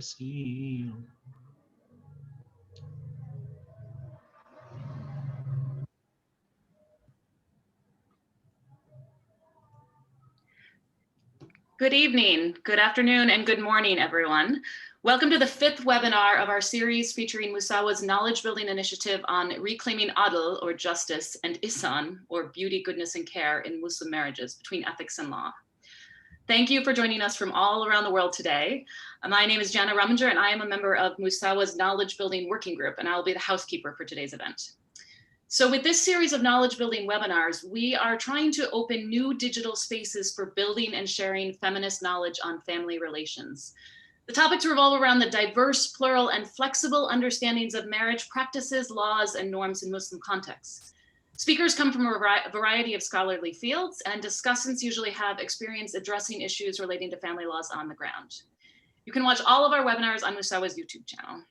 كثير. Good evening, good afternoon, and good morning, everyone. Welcome to the 5th webinar of our series featuring Musawah's knowledge building initiative on reclaiming adl, or justice, and ihsan, or beauty, goodness, and care in Muslim marriages between ethics and law. Thank you for joining us from all around the world today. My name is Jana Rumminger, and I am a member of Musawah's knowledge building working group, and I will be the housekeeper for today's event. So with this series of knowledge building webinars, we are trying to open new digital spaces for building and sharing feminist knowledge on family relations. The topics revolve around the diverse, plural, and flexible understandings of marriage practices, laws, and norms in Muslim contexts. Speakers come from a variety of scholarly fields, and discussants usually have experience addressing issues relating to family laws on the ground. You can watch all of our webinars on Musawah's YouTube channel.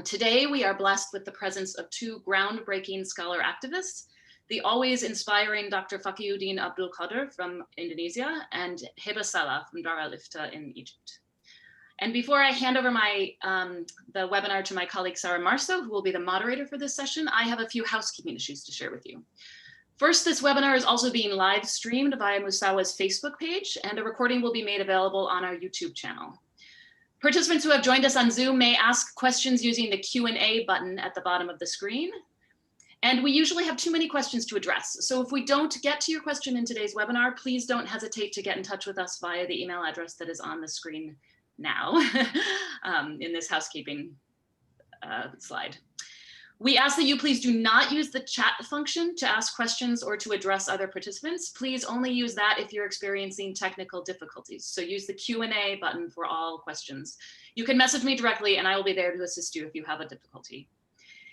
Today, we are blessed with the presence of two groundbreaking scholar activists, the always inspiring Dr. Faqihuddin Abdul Kodir from Indonesia and Heba Salah from Dar al-Ifta in Egypt. And before I hand over the webinar to my colleague, Sarah Marsso, who will be the moderator for this session, I have a few housekeeping issues to share with you. First, this webinar is also being live streamed via Musawah's Facebook page, and a recording will be made available on our YouTube channel. Participants who have joined us on Zoom may ask questions using the Q&A button at the bottom of the screen. And we usually have too many questions to address. So if we don't get to your question in today's webinar, please don't hesitate to get in touch with us via the email address that is on the screen now in this housekeeping slide. We ask that you please do not use the chat function to ask questions or to address other participants. Please only use that if you're experiencing technical difficulties. So use the Q&A button for all questions. You can message me directly and I will be there to assist you if you have a difficulty.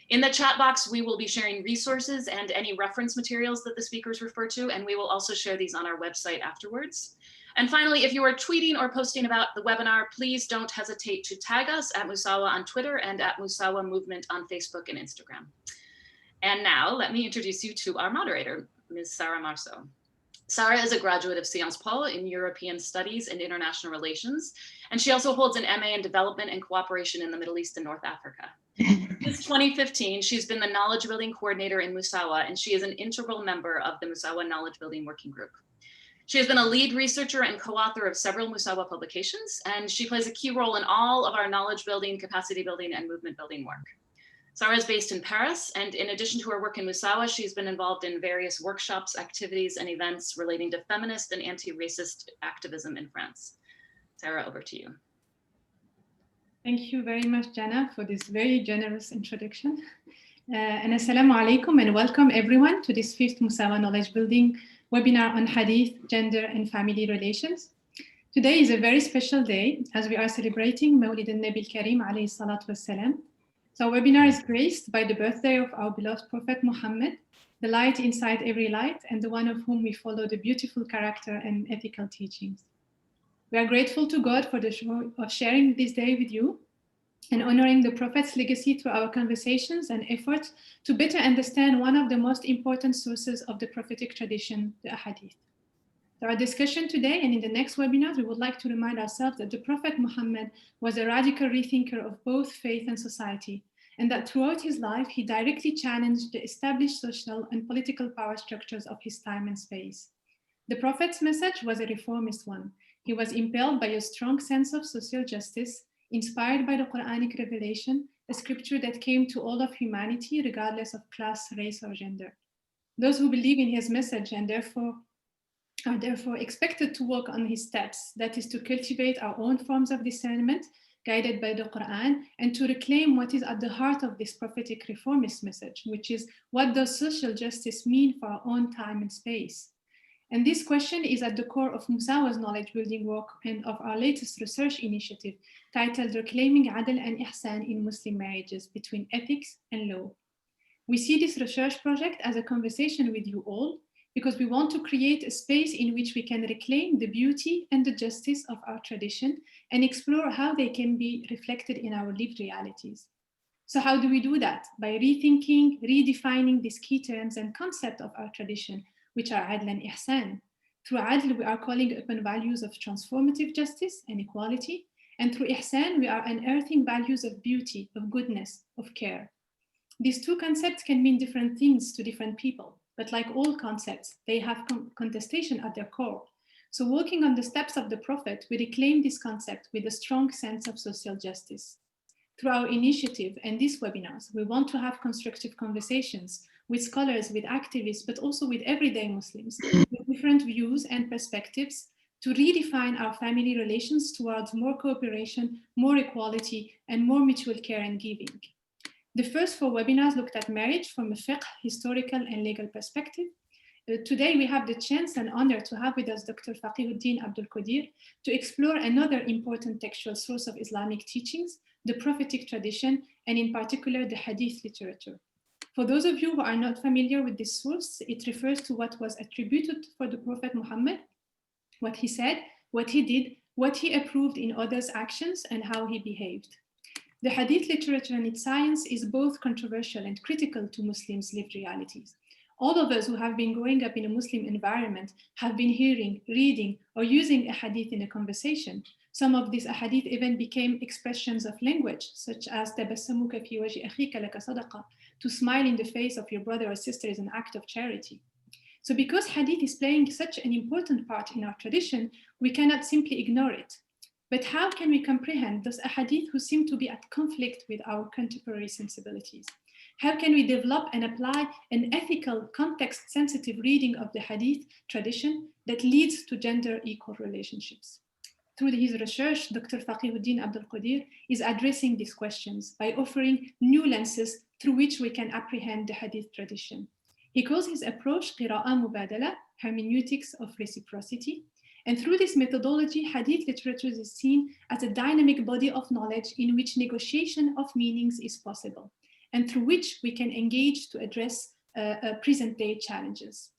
In the chat box, we will be sharing resources and any reference materials that the speakers refer to, and we will also share these on our website afterwards. And finally, if you are tweeting or posting about the webinar, please don't hesitate to tag us at Musawah on Twitter and at Musawah Movement on Facebook and Instagram. And now let me introduce you to our moderator, Ms. Sarah Marsso. Sarah is a graduate of Sciences Po in European Studies and International Relations, and she also holds an MA in Development and Cooperation in the Middle East and North Africa. Since 2015, she's been the Knowledge Building Coordinator in Musawah, and she is an integral member of the Musawah Knowledge Building Working Group. She has been a lead researcher and co-author of several Musawah publications, and she plays a key role in all of our knowledge building, capacity building, and movement building work. Sarah is based in Paris, and in addition to her work in Musawah, she's been involved in various workshops, activities, and events relating to feminist and anti-racist activism in France. Sarah, over to you. Thank you very much, Jana, for this very generous introduction. And assalamu alaikum, and welcome everyone to this 5th Musawah Knowledge Building webinar on Hadith, gender, and family relations. Today is a very special day as we are celebrating Mawlid al-Nabi al-Karim alayhi salatu wassalam. So our webinar is graced by the birthday of our beloved Prophet Muhammad, the light inside every light, and the one of whom we follow the beautiful character and ethical teachings. We are grateful to God for the joy of sharing this day with you and honoring the Prophet's legacy through our conversations and efforts to better understand one of the most important sources of the prophetic tradition, the Hadith. Through our discussion today and in the next webinars, we would like to remind ourselves that the Prophet Muhammad was a radical rethinker of both faith and society, and that throughout his life, he directly challenged the established social and political power structures of his time and space. The Prophet's message was a reformist one. He was impelled by a strong sense of social justice, inspired by the Qur'anic revelation, a scripture that came to all of humanity, regardless of class, race, or gender. Those who believe in his message and are therefore expected to walk on his steps, that is to cultivate our own forms of discernment, guided by the Quran, and to reclaim what is at the heart of this prophetic reformist message, which is, what does social justice mean for our own time and space? And this question is at the core of Musawah's knowledge building work and of our latest research initiative titled Reclaiming Adl in Muslim Marriages Between Ethics and Law. We see this research project as a conversation with you all because we want to create a space in which we can reclaim the beauty and the justice of our tradition and explore how they can be reflected in our lived realities. So how do we do that? By rethinking, redefining these key terms and concepts of our tradition, which are adl and ihsan. Through adl, we are calling upon values of transformative justice and equality, And through ihsan, we are unearthing values of beauty, of goodness, of care. These two concepts can mean different things to different people, but like all concepts, they have contestation at their core. So walking on the steps of the Prophet, we reclaim this concept with a strong sense of social justice. Through our initiative and these webinars, we want to have constructive conversations with scholars, with activists, but also with everyday Muslims, with different views and perspectives to redefine our family relations towards more cooperation, more equality, and more mutual care and giving. The first 4 webinars looked at marriage from a fiqh, historical, and legal perspective. Today, we have the chance and honor to have with us Dr. Faqihuddin Abdul Kodir to explore another important textual source of Islamic teachings, the prophetic tradition, and in particular, the Hadith literature. For those of you who are not familiar with this source, it refers to what was attributed for the Prophet Muhammad, what he said, what he did, what he approved in others' actions, and how he behaved. The Hadith literature and its science is both controversial and critical to Muslims' lived realities. All of us who have been growing up in a Muslim environment have been hearing, reading, or using a hadith in a conversation. Some of these hadith even became expressions of language, such as تَبَسَّمُكَ فِي وَجْهِ أَخِيكَ لَكَ صَدَقَةٌ, to smile in the face of your brother or sister is an act of charity. So because hadith is playing such an important part in our tradition, we cannot simply ignore it. But how can we comprehend those ahadith who seem to be at conflict with our contemporary sensibilities? How can we develop and apply an ethical, context-sensitive reading of the hadith tradition that leads to gender-equal relationships? Through his research, Dr. Faqihuddin Abdul Kodir is addressing these questions by offering new lenses through which we can apprehend the hadith tradition. He calls his approach Qira'a Mubadala, hermeneutics of reciprocity. And through this methodology, hadith literature is seen as a dynamic body of knowledge in which negotiation of meanings is possible, and through which we can engage to address present-day challenges.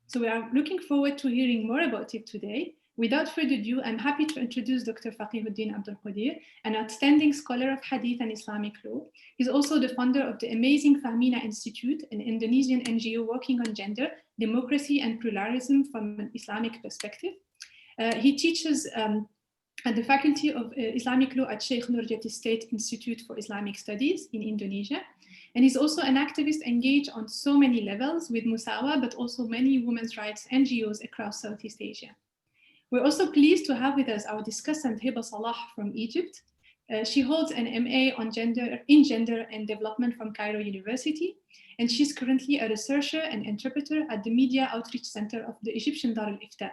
So we are looking forward to hearing more about it today. Without further ado, I'm happy to introduce Dr. Faqihuddin Abdul Kodir, an outstanding scholar of Hadith and Islamic law. He's also the founder of the amazing Fahmina Institute, an Indonesian NGO working on gender, democracy, and pluralism from an Islamic perspective. He teaches at the Faculty of Islamic Law at Syekh Nurjati State Institute for Islamic Studies in Indonesia. And he's also an activist engaged on so many levels with Musawah, but also many women's rights NGOs across Southeast Asia. We're also pleased to have with us our discussant Heba Salah from Egypt. She holds an MA on gender and development from Cairo University, and she's currently a researcher and interpreter at the Media Outreach Center of the Egyptian Dar al-Ifta.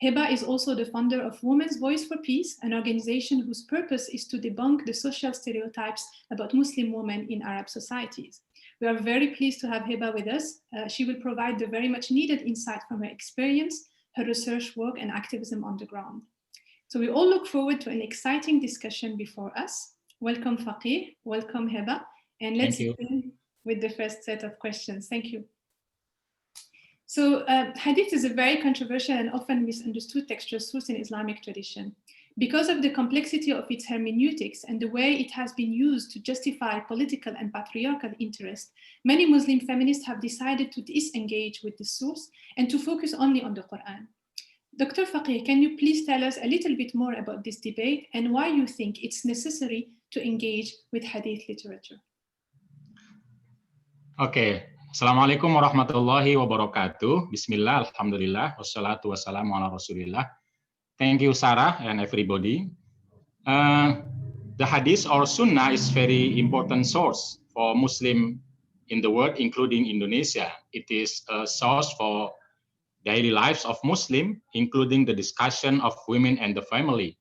Heba is also the founder of Women's Voice for Peace, an organization whose purpose is to debunk the social stereotypes about Muslim women in Arab societies. We are very pleased to have Heba with us. She will provide the very much needed insight from her experience, her research work, and activism on the ground. So we all look forward to an exciting discussion before us. Welcome, Faqih. Welcome, Heba. And let's begin with the first set of questions. Thank you. So hadith is a very controversial and often misunderstood textual source in Islamic tradition. Because of the complexity of its hermeneutics and the way it has been used to justify political and patriarchal interests, many Muslim feminists have decided to disengage with the source and to focus only on the Quran. Dr. Faqih, can you please tell us a little bit more about this debate and why you think it's necessary to engage with hadith literature? Okay. Assalamualaikum warahmatullahi wabarakatuh. Bismillah, alhamdulillah, wassalatu wassalamu ala rasulillah. Thank you, Sarah, and everybody. The hadith or sunnah is very important source for Muslim in the world, including Indonesia. It is a source for daily lives of Muslim, including the discussion of women and the family.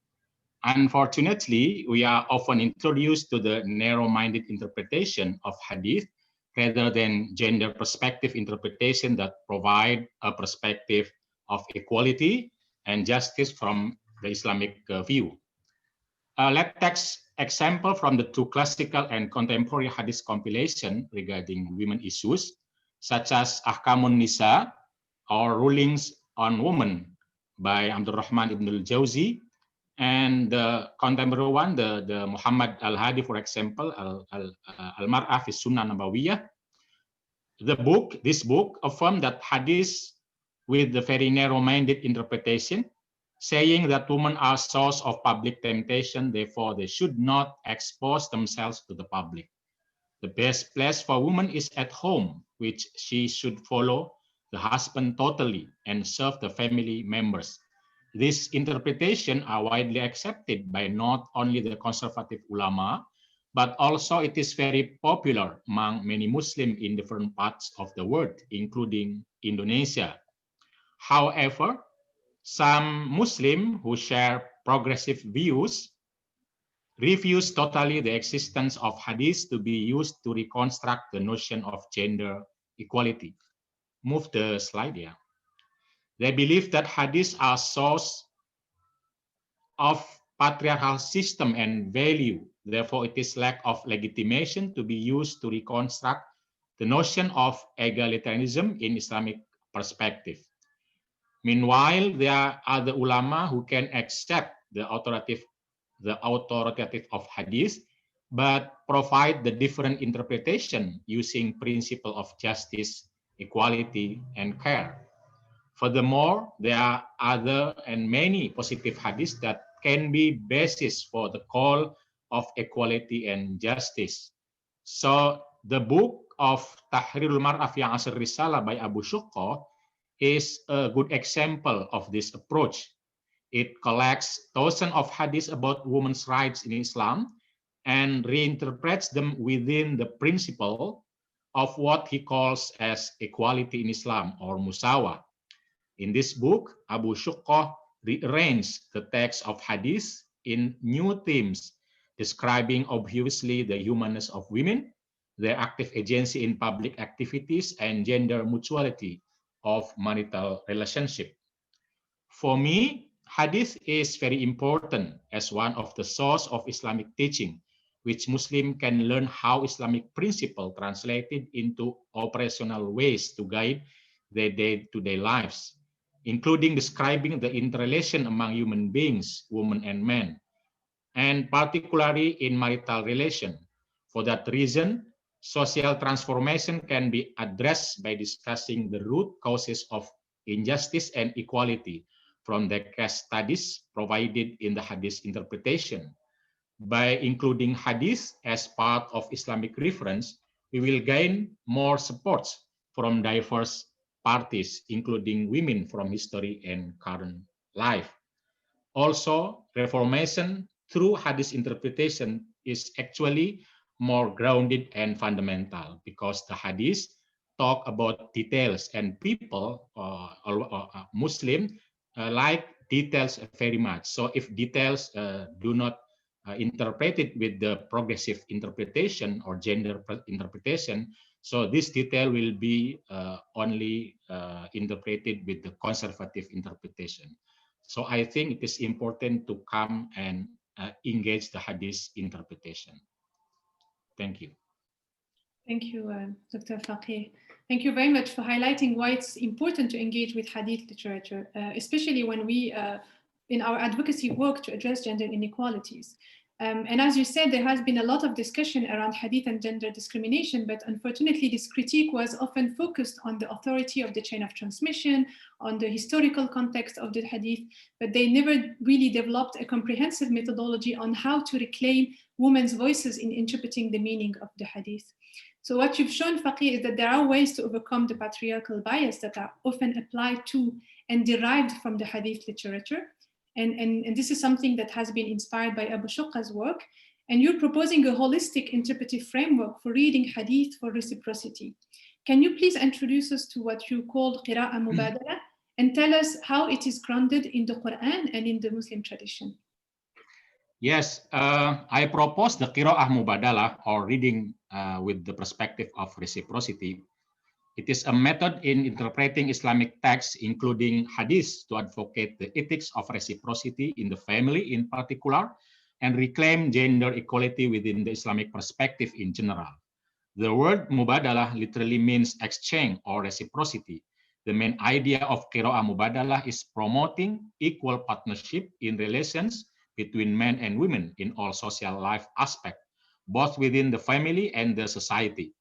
Unfortunately, we are often introduced to the narrow-minded interpretation of hadith rather than gender perspective interpretation that provide a perspective of equality and justice from the Islamic view. Let's take example from the two classical and contemporary hadith compilation regarding women issues, such as Ahkamun Nisa, or Rulings on Women by Abdul Rahman ibn al-Jawzi, and the contemporary one, the Muhammad al-Hadi, for example, Al-Mar'ah fi Sunnah Nabawiyah. This book affirmed that hadith with the very narrow-minded interpretation saying that women are source of public temptation, therefore they should not expose themselves to the public. The best place for women is at home, which she should follow the husband totally and serve the family members. These interpretations are widely accepted by not only the conservative ulama, but also it is very popular among many Muslims in different parts of the world, including Indonesia. However, some Muslims who share progressive views refuse totally the existence of hadith to be used to reconstruct the notion of gender equality. Move the slide here. They believe that hadiths are source of patriarchal system and value. Therefore, it is lack of legitimation to be used to reconstruct the notion of egalitarianism in Islamic perspective. Meanwhile, there are other ulama who can accept the authoritative of hadith, but provide the different interpretation using principle of justice, equality, and care. Furthermore, there are other and many positive hadiths that can be basis for the call of equality and justice. So the book of Tahrirul Mar'ah fi Asr Risalah by Abu Shukko is a good example of this approach. It collects thousands of hadiths about women's rights in Islam and reinterprets them within the principle of what he calls as equality in Islam or Musawah. In this book, Abu Shukko rearranged the text of hadith in new themes, describing obviously the humanness of women, their active agency in public activities, and gender mutuality of marital relationship. For me, hadith is very important as one of the source of Islamic teaching, which Muslim can learn how Islamic principle translated into operational ways to guide their day-to-day lives, including describing the interrelation among human beings, women and men, and particularly in marital relation. For that reason, social transformation can be addressed by discussing the root causes of injustice and equality from the case studies provided in the hadith interpretation. By including hadith as part of Islamic reference, we will gain more support from diverse parties, including women from history and current life. Also, reformation through hadith interpretation is actually more grounded and fundamental because the hadith talk about details and people, Muslim, like details very much. So if details do not interpret it with the progressive interpretation or gender interpretation, so this detail will be only interpreted with the conservative interpretation. So I think it is important to come and engage the hadith interpretation. Thank you. Thank you, Dr. Faqih. Thank you very much for highlighting why it's important to engage with hadith literature, especially when we, in our advocacy work to address gender inequalities. And as you said, there has been a lot of discussion around hadith and gender discrimination, but unfortunately this critique was often focused on the authority of the chain of transmission, on the historical context of the hadith, but they never really developed a comprehensive methodology on how to reclaim women's voices in interpreting the meaning of the hadith. So what you've shown, Faqih, is that there are ways to overcome the patriarchal bias that are often applied to and derived from the hadith literature. And this is something that has been inspired by Abu Shukka's work. And you're proposing a holistic interpretive framework for reading hadith for reciprocity. Can you please introduce us to what you call Qira'ah Mubadala and tell us how it is grounded in the Quran and in the Muslim tradition? Yes, I propose the Qira'ah Mubadala, or reading with the perspective of reciprocity. It is a method in interpreting Islamic texts, including hadith, to advocate the ethics of reciprocity in the family in particular, and reclaim gender equality within the Islamic perspective in general. The word Mubadala literally means exchange or reciprocity. The main idea of Qira'ah Mubadala is promoting equal partnership in relations between men and women in all social life aspects, both within the family and the society.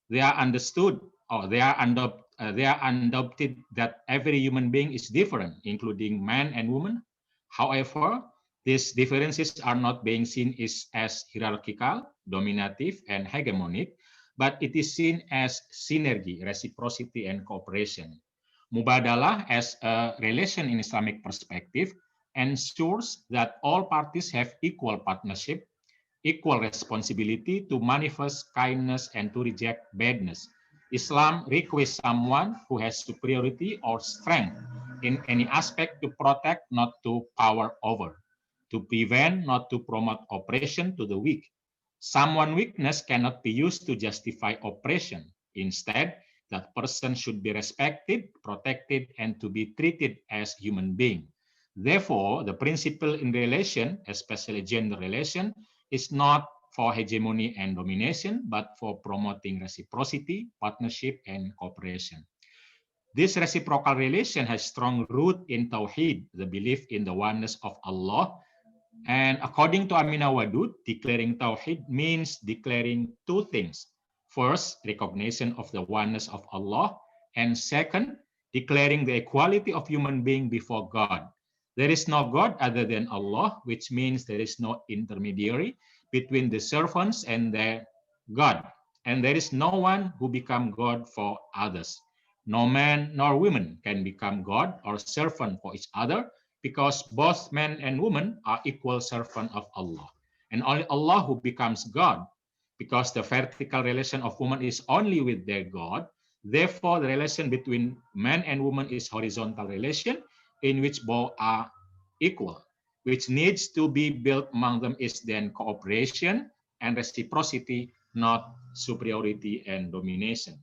They are understood, or they are adopted that every human being is different, including man and woman, However, these differences are not being seen as hierarchical, dominative, and hegemonic, but it is seen as synergy, reciprocity, and cooperation. Mubadala, as a relation in Islamic perspective, ensures that all parties have equal partnership, equal responsibility to manifest kindness and to reject badness. Islam requires someone who has superiority or strength in any aspect to protect, not to power over, to prevent, not to promote oppression to the weak. Someone's weakness cannot be used to justify oppression. Instead, that person should be respected, protected, and to be treated as human being. Therefore, the principle in relation, especially gender relation, is not for hegemony and domination, but for promoting reciprocity, partnership, and cooperation. This reciprocal relation has strong root in Tawheed, the belief in the oneness of Allah. And according to Aminah Wadud, declaring Tawheed means declaring two things. First, recognition of the oneness of Allah. And second, declaring the equality of human being before God. There is no God other than Allah, which means there is no intermediary between the servants and their God. And there is no one who become God for others. No man nor woman can become God or servant for each other, because both men and women are equal servants of Allah. And only Allah who becomes God, because the vertical relation of woman is only with their God. Therefore, the relation between man and woman is horizontal relation in which both are equal. Which needs to be built among them is then cooperation and reciprocity, not superiority and domination.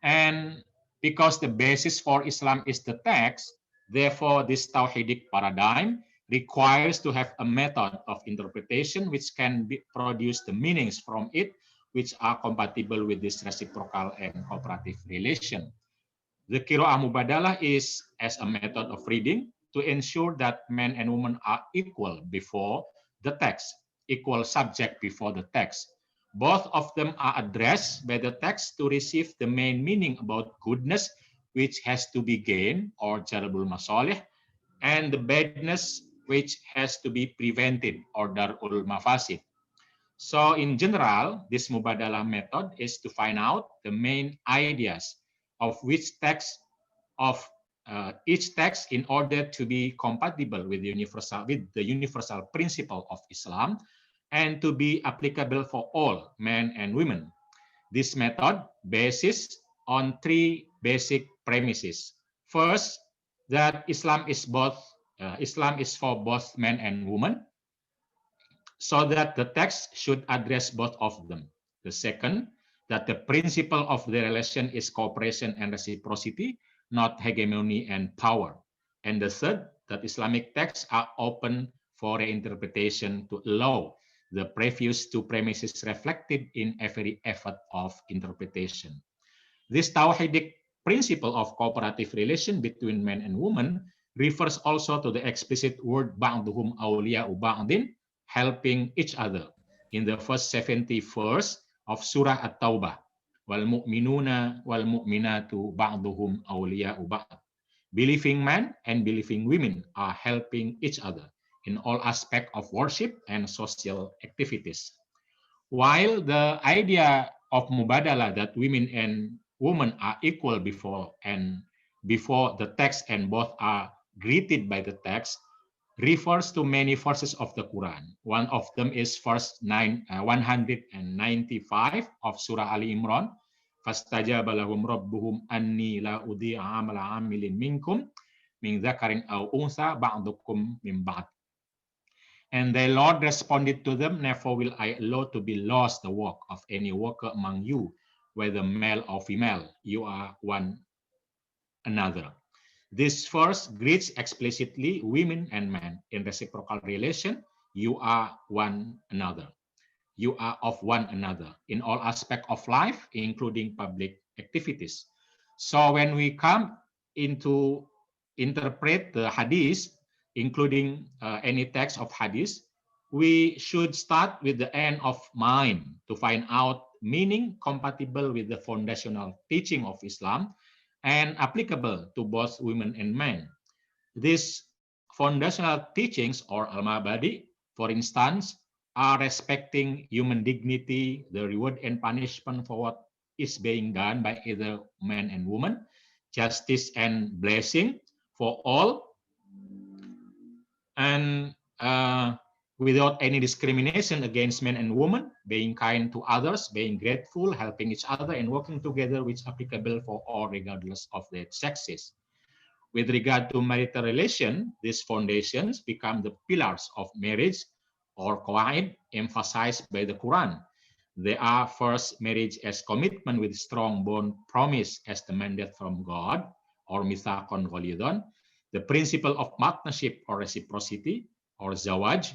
And because the basis for Islam is the text, therefore this Tawhidic paradigm requires to have a method of interpretation which can produce the meanings from it which are compatible with this reciprocal and cooperative relation. The Qira'ah Mubadala is as a method of reading to ensure that men and women are equal before the text, equal subject before the text. Both of them are addressed by the text to receive the main meaning about goodness, which has to be gained, or jalbul masalih, and the badness, which has to be prevented, or darul mafasid. So in general, this Mubadala method is to find out the main ideas of which text of each text in order to be compatible with the universal principle of Islam and to be applicable for all men and women. This method bases on three basic premises. First, that Islam is for both men and women, so that the text should address both of them. The second, that the principle of the relation is cooperation and reciprocity, not hegemony and power. And the third, that Islamic texts are open for reinterpretation to allow the previous two premises reflected in every effort of interpretation. This Tawhidic principle of cooperative relation between men and women refers also to the explicit word ba'duhum awliya'u ba'din, helping each other, in the first 70 verse of Surah At-Taubah. Wal mu'minuna wal mu'minatu ba'duhum awliya'u ba'd. Believing men and believing women are helping each other in all aspects of worship and social activities. While the idea of Mubadala, that women and women are equal before the text and both are greeted by the text, refers to many verses of the Quran. One of them is verse 195 of Surah Ali Imran. Fastajaba lahum rabbuhum anni la udhi'a amala amilin minkum min dzakarin aw untha ba'dukum min ba'd. And their Lord responded to them, never will I allow to be lost the work of any worker among you, whether male or female. You are one another. This verse greets explicitly women and men in reciprocal relation. You are one another. You are of one another in all aspects of life, including public activities. So when we come into interpret the hadith, including any text of hadith, we should start with the end of mind to find out meaning compatible with the foundational teaching of Islam and applicable to both women and men. This foundational teachings or al-mabadi, for instance, are respecting human dignity, the reward and punishment for what is being done by either man and woman, justice and blessing for all, and without any discrimination against men and women, being kind to others, being grateful, helping each other, and working together, which is applicable for all regardless of their sexes. With regard to marital relation, these foundations become the pillars of marriage or qawaid emphasized by the Quran. They are first, marriage as commitment with strong bond promise as the mandate from God, or mithaqon ghalidhan, the principle of partnership or reciprocity, or zawaj,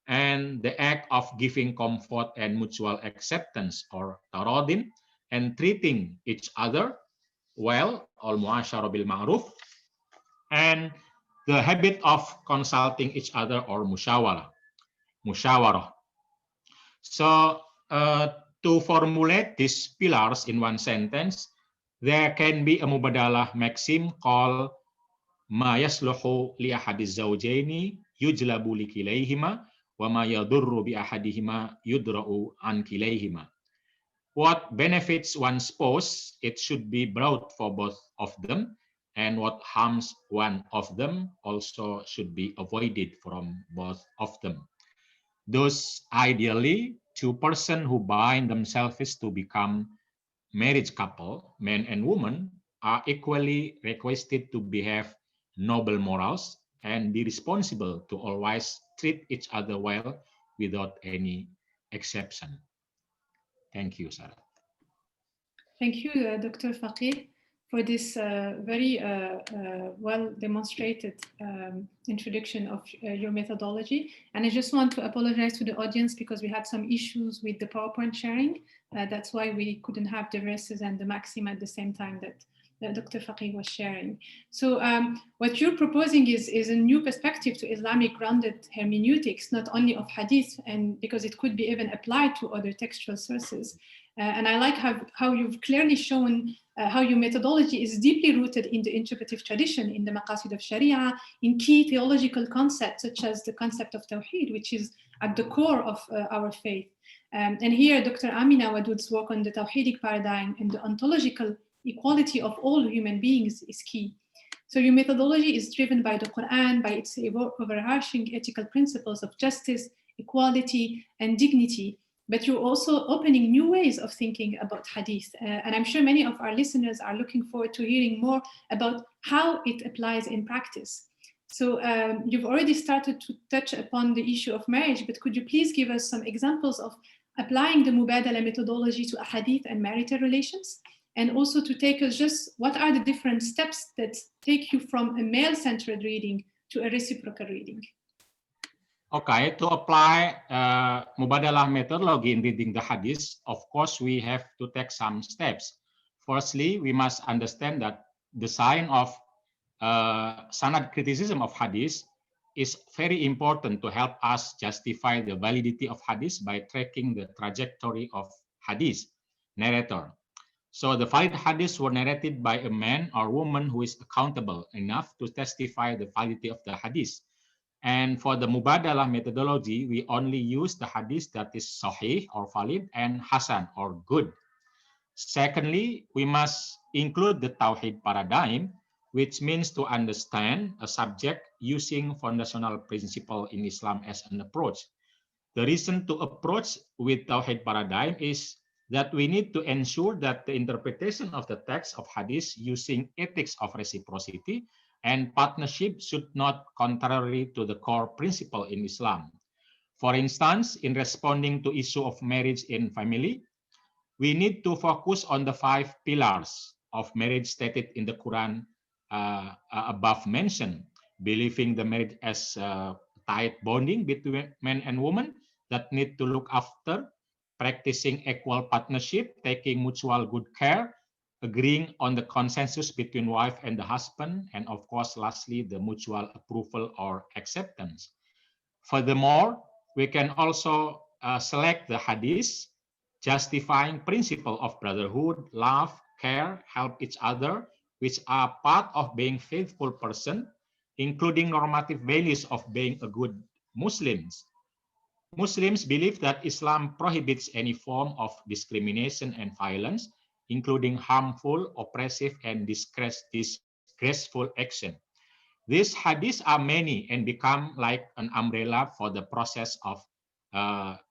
and the act of giving comfort and mutual acceptance, or taradin, and treating each other well, or mu'asyarah bil ma'ruf, and the habit of consulting each other, or musyawarah. So to formulate these pillars in one sentence, there can be a mubadala maxim called ma yasluhu li ahadiz zawjaini yujlabu li kilayhima wa ma yadurru bi ahadihima yudra'u an kilayhima. What benefits one spouse, it should be brought for both of them, and what harms one of them also should be avoided from both of them. Thus, ideally, two persons who bind themselves to become marriage couple, man and woman, are equally requested to behave noble morals and be responsible to always treat each other well without any exception. Thank you, Sarah. Thank you, Dr. Faqih, for this very well demonstrated introduction of your methodology. And I just want to apologize to the audience because we had some issues with the PowerPoint sharing. That's why we couldn't have the verses and the maxim at the same time that Dr. Faqih was sharing. So what you're proposing is a new perspective to Islamic grounded hermeneutics, not only of hadith, and because it could be even applied to other textual sources. And I like how you've clearly shown how your methodology is deeply rooted in the interpretive tradition, in the maqasid of Sharia, in key theological concepts, such as the concept of Tawheed, which is at the core of our faith. And here, Dr. Amina Wadood's work on the Tawheedic paradigm and the ontological equality of all human beings is key. So your methodology is driven by the Quran, by its overarching ethical principles of justice, equality, and dignity. But you're also opening new ways of thinking about hadith. And I'm sure many of our listeners are looking forward to hearing more about how it applies in practice. So you've already started to touch upon the issue of marriage, but could you please give us some examples of applying the Mubadala methodology to hadith and marital relations? And also to take us just, what are the different steps that take you from a male-centered reading to a reciprocal reading? Okay, to apply Mubadalah methodology in reading the hadith, of course, we have to take some steps. Firstly, we must understand that the sign of sanad criticism of hadith is very important to help us justify the validity of hadith by tracking the trajectory of hadith narrator. So the valid hadiths were narrated by a man or woman who is accountable enough to testify the validity of the hadith. And for the Mubadalah methodology, we only use the hadith that is sahih or valid and hasan or good. Secondly, we must include the Tawheed paradigm, which means to understand a subject using foundational principle in Islam as an approach. The reason to approach with Tawheed paradigm is that we need to ensure that the interpretation of the text of hadith using ethics of reciprocity and partnership should not contrary to the core principle in Islam. For instance, in responding to issue of marriage in family, we need to focus on the 5 pillars of marriage stated in the Quran above mentioned, believing the marriage as tight bonding between men and women that need to look after, practicing equal partnership, taking mutual good care, agreeing on the consensus between wife and the husband, and of course, lastly, the mutual approval or acceptance. Furthermore, we can also select the hadith justifying principle of brotherhood, love, care, help each other, which are part of being faithful person, including normative values of being a good Muslims. Muslims believe that Islam prohibits any form of discrimination and violence, including harmful, oppressive, and disgraceful action. These hadiths are many and become like an umbrella for the process of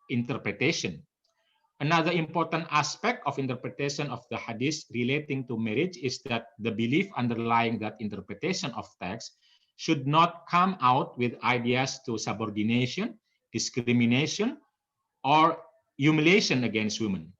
interpretation. Another important aspect of interpretation of the hadith relating to marriage is that the belief underlying that interpretation of text should not come out with ideas to subordination, discrimination, or humiliation against women.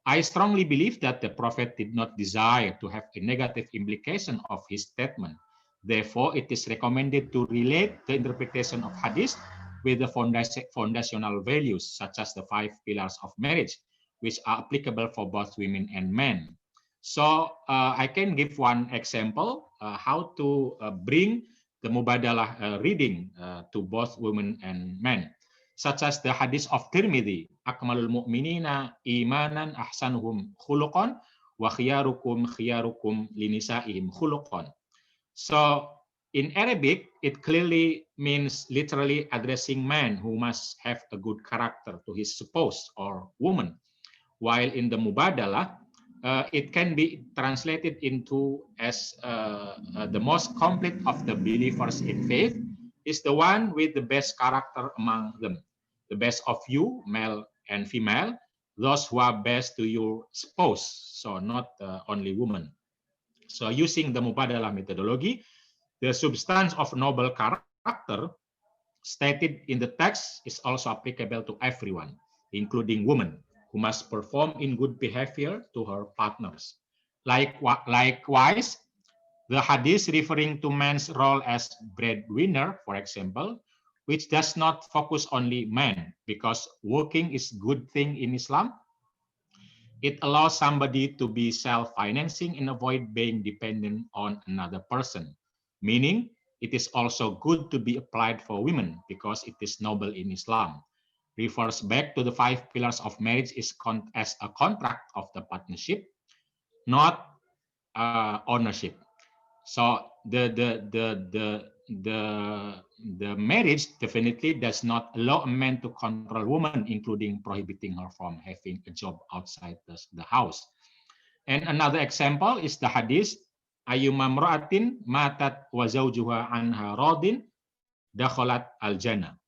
I strongly believe that the Prophet did not desire to have a negative implication of his statement. Therefore, it is recommended to relate the interpretation of hadith with the foundational values, such as the 5 pillars of marriage, which are applicable for both women and men. So I can give one example how to bring the Mubadala reading to both women and men, such as the hadith of Tirmidhi, akmalul mu'minina imanan ahsanuhum khuluqan wa khiyarukum linisa'ihim khuluqan. So in Arabic, it clearly means literally addressing man who must have a good character to his spouse or woman, while in the Mubadala, it can be translated into as the most complete of the believers in faith is the one with the best character among them. The best of you, male and female, those who are best to your spouse, so not only women. So using the Mubadala methodology, the substance of noble character stated in the text is also applicable to everyone, including women, who must perform in good behavior to her partners. Likewise, the hadith referring to man's role as breadwinner, for example, which does not focus only men, because working is a good thing in Islam. It allows somebody to be self-financing and avoid being dependent on another person, meaning it is also good to be applied for women because it is noble in Islam. Refers back to the 5 pillars of marriage as a contract of the partnership, not ownership. So the marriage definitely does not allow a man to control woman, including prohibiting her from having a job outside the house. And another example is the hadith, ayyuma mra'atin matat wa zawjuha anha radin dakhalat al-jannah.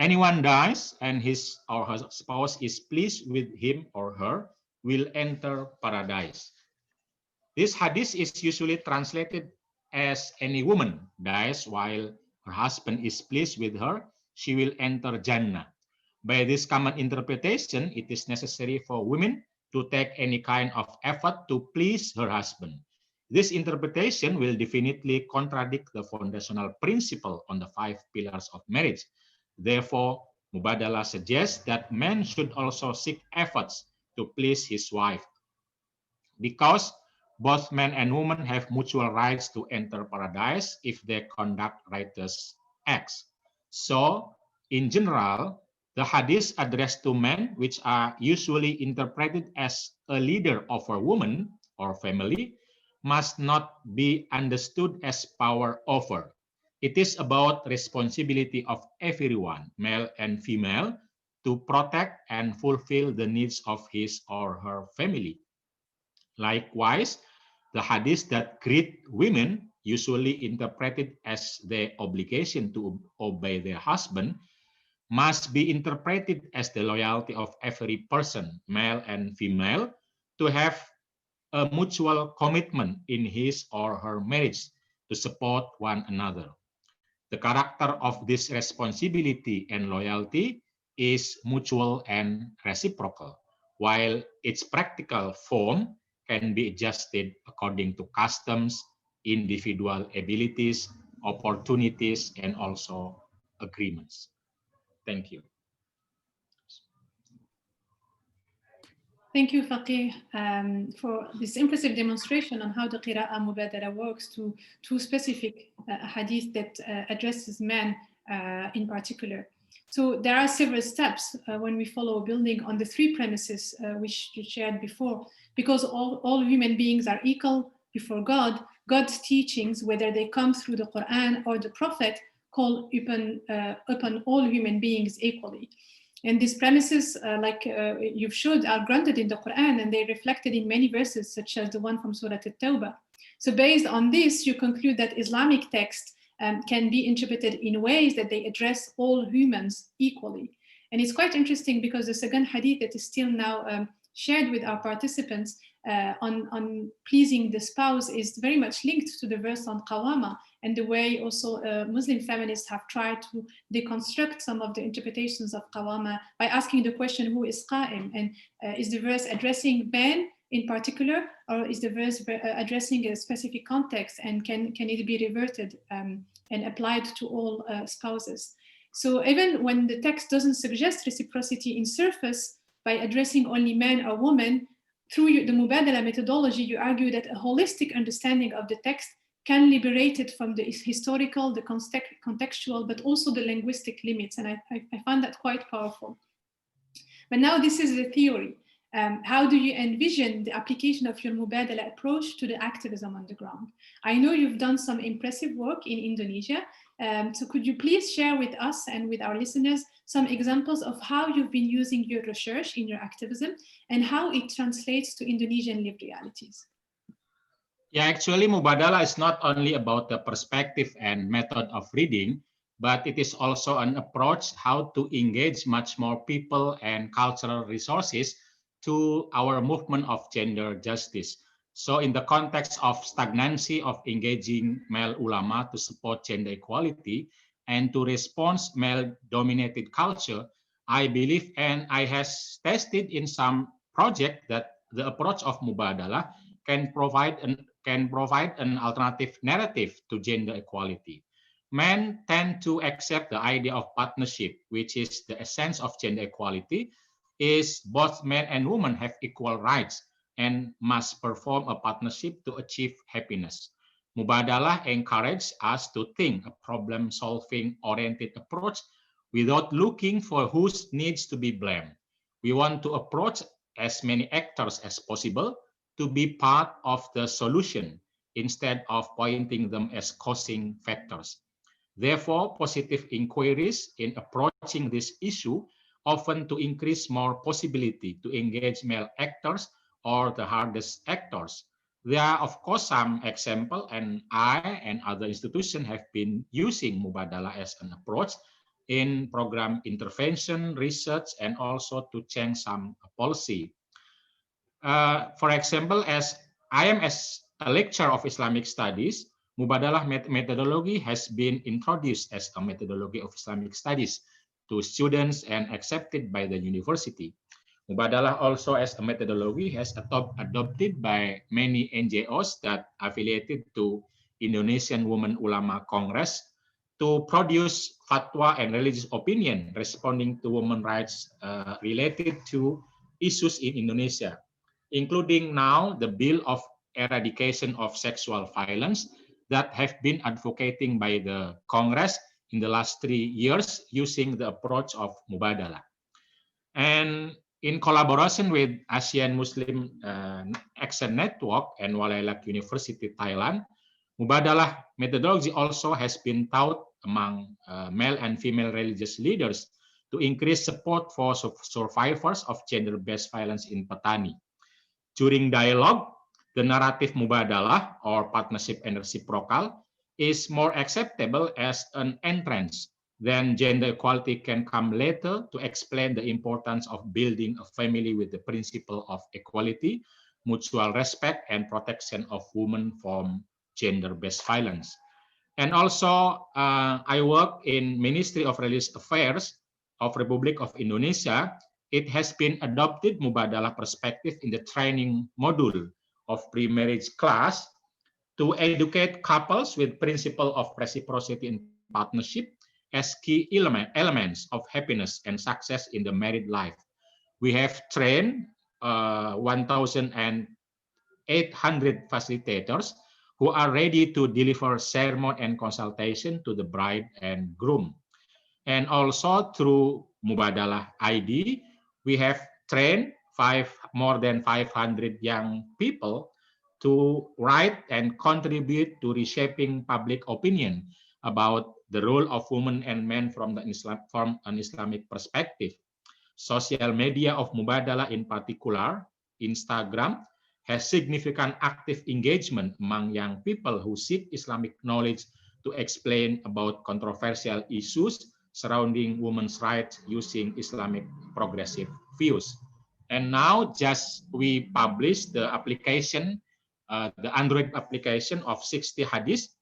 Anyone dies and his or her spouse is pleased with him or her will enter paradise. This hadith is usually translated as any woman dies while her husband is pleased with her, she will enter Jannah. By this common interpretation, it is necessary for women to take any kind of effort to please her husband. This interpretation will definitely contradict the foundational principle on the 5 pillars of marriage. Therefore, Mubadala suggests that man should also seek efforts to please his wife, because both men and women have mutual rights to enter paradise if they conduct righteous acts. So, in general, the hadiths addressed to men, which are usually interpreted as a leader of a woman or family, must not be understood as power over. It is about responsibility of everyone, male and female, to protect and fulfill the needs of his or her family. Likewise, the hadith that greet women, usually interpreted as their obligation to obey their husband, must be interpreted as the loyalty of every person, male and female, to have a mutual commitment in his or her marriage to support one another. The character of this responsibility and loyalty is mutual and reciprocal, while its practical form can be adjusted according to customs, individual abilities, opportunities, and also agreements. Thank you. Thank you, Faqih, for this impressive demonstration on how the Qira'ah Mubadala works to two specific hadith that addresses men in particular. So there are several steps when we follow building on the 3 premises which you shared before, because all human beings are equal before God, God's teachings, whether they come through the Quran or the Prophet, call upon all human beings equally. And these premises, like you've showed, are grounded in the Quran, and they're reflected in many verses, such as the one from Surah At-Tawbah. So based on this, you conclude that Islamic texts can be interpreted in ways that they address all humans equally. And it's quite interesting because the second hadith that is still now shared with our participants on pleasing the spouse is very much linked to the verse on qawama, and the way also Muslim feminists have tried to deconstruct some of the interpretations of qawama by asking the question, who is qa'im? And is the verse addressing men in particular, or is the verse addressing a specific context, and can it be reverted and applied to all spouses? So even when the text doesn't suggest reciprocity in surface by addressing only men or women, through the Mubadala methodology, you argue that a holistic understanding of the text can liberate it from the historical, the contextual, but also the linguistic limits. And I find that quite powerful. But now this is the theory. How do you envision the application of your Mubadala approach to the activism on the ground? I know you've done some impressive work in Indonesia. So could you please share with us and with our listeners some examples of how you've been using your research in your activism and how it translates to Indonesian lived realities? Yeah, actually, Mubadala is not only about the perspective and method of reading, but it is also an approach how to engage much more people and cultural resources to our movement of gender justice. So in the context of stagnancy of engaging male ulama to support gender equality and to respond male-dominated culture, I believe, and I has tested in some project, that the approach of Mubadala can provide an alternative narrative to gender equality. Men tend to accept the idea of partnership, which is the essence of gender equality, is both men and women have equal rights and must perform a partnership to achieve happiness. Mubadala encourages us to think a problem-solving oriented approach without looking for who needs to be blamed. We want to approach as many actors as possible to be part of the solution instead of pointing them as causing factors. Therefore, positive inquiries in approaching this issue often to increase more possibility to engage male actors or the hardest actors. There are, of course, some examples, and I and other institutions have been using Mubadala as an approach in program intervention, research, and also to change some policy. For example, as I am as a lecturer of Islamic Studies, Mubadala methodology has been introduced as a methodology of Islamic Studies to students and accepted by the university. Mubadala also as a methodology has adopted by many NGOs that affiliated to Indonesian Women Ulama Congress to produce fatwa and religious opinion responding to women's rights related to issues in Indonesia, including now the Bill of Eradication of Sexual Violence that have been advocating by the Congress in the last 3 years using the approach of Mubadala. And in collaboration with ASEAN Muslim Action Network and Walayalak University, Thailand, Mubadala methodology also has been taught among male and female religious leaders to increase support for survivors of gender-based violence in Patani. During dialogue, the narrative Mubadala, or partnership and reciprocal, is more acceptable as an entrance. Then gender equality can come later to explain the importance of building a family with the principle of equality, mutual respect, and protection of women from gender-based violence. And also, I work in Ministry of Religious Affairs of Republic of Indonesia. It has been adopted Mubadala perspective in the training module of pre-marriage class to educate couples with principle of reciprocity and partnership as key elements of happiness and success in the married life. We have trained 1,800 facilitators who are ready to deliver sermon and consultation to the bride and groom. And also through Mubadala ID, we have trained more than 500 young people to write and contribute to reshaping public opinion about the role of women and men from an Islamic perspective. Social media of Mubadala in particular, Instagram, has significant active engagement among young people who seek Islamic knowledge to explain about controversial issues surrounding women's rights using Islamic progressive views. And now just we published the application, the Android application of 60 hadiths,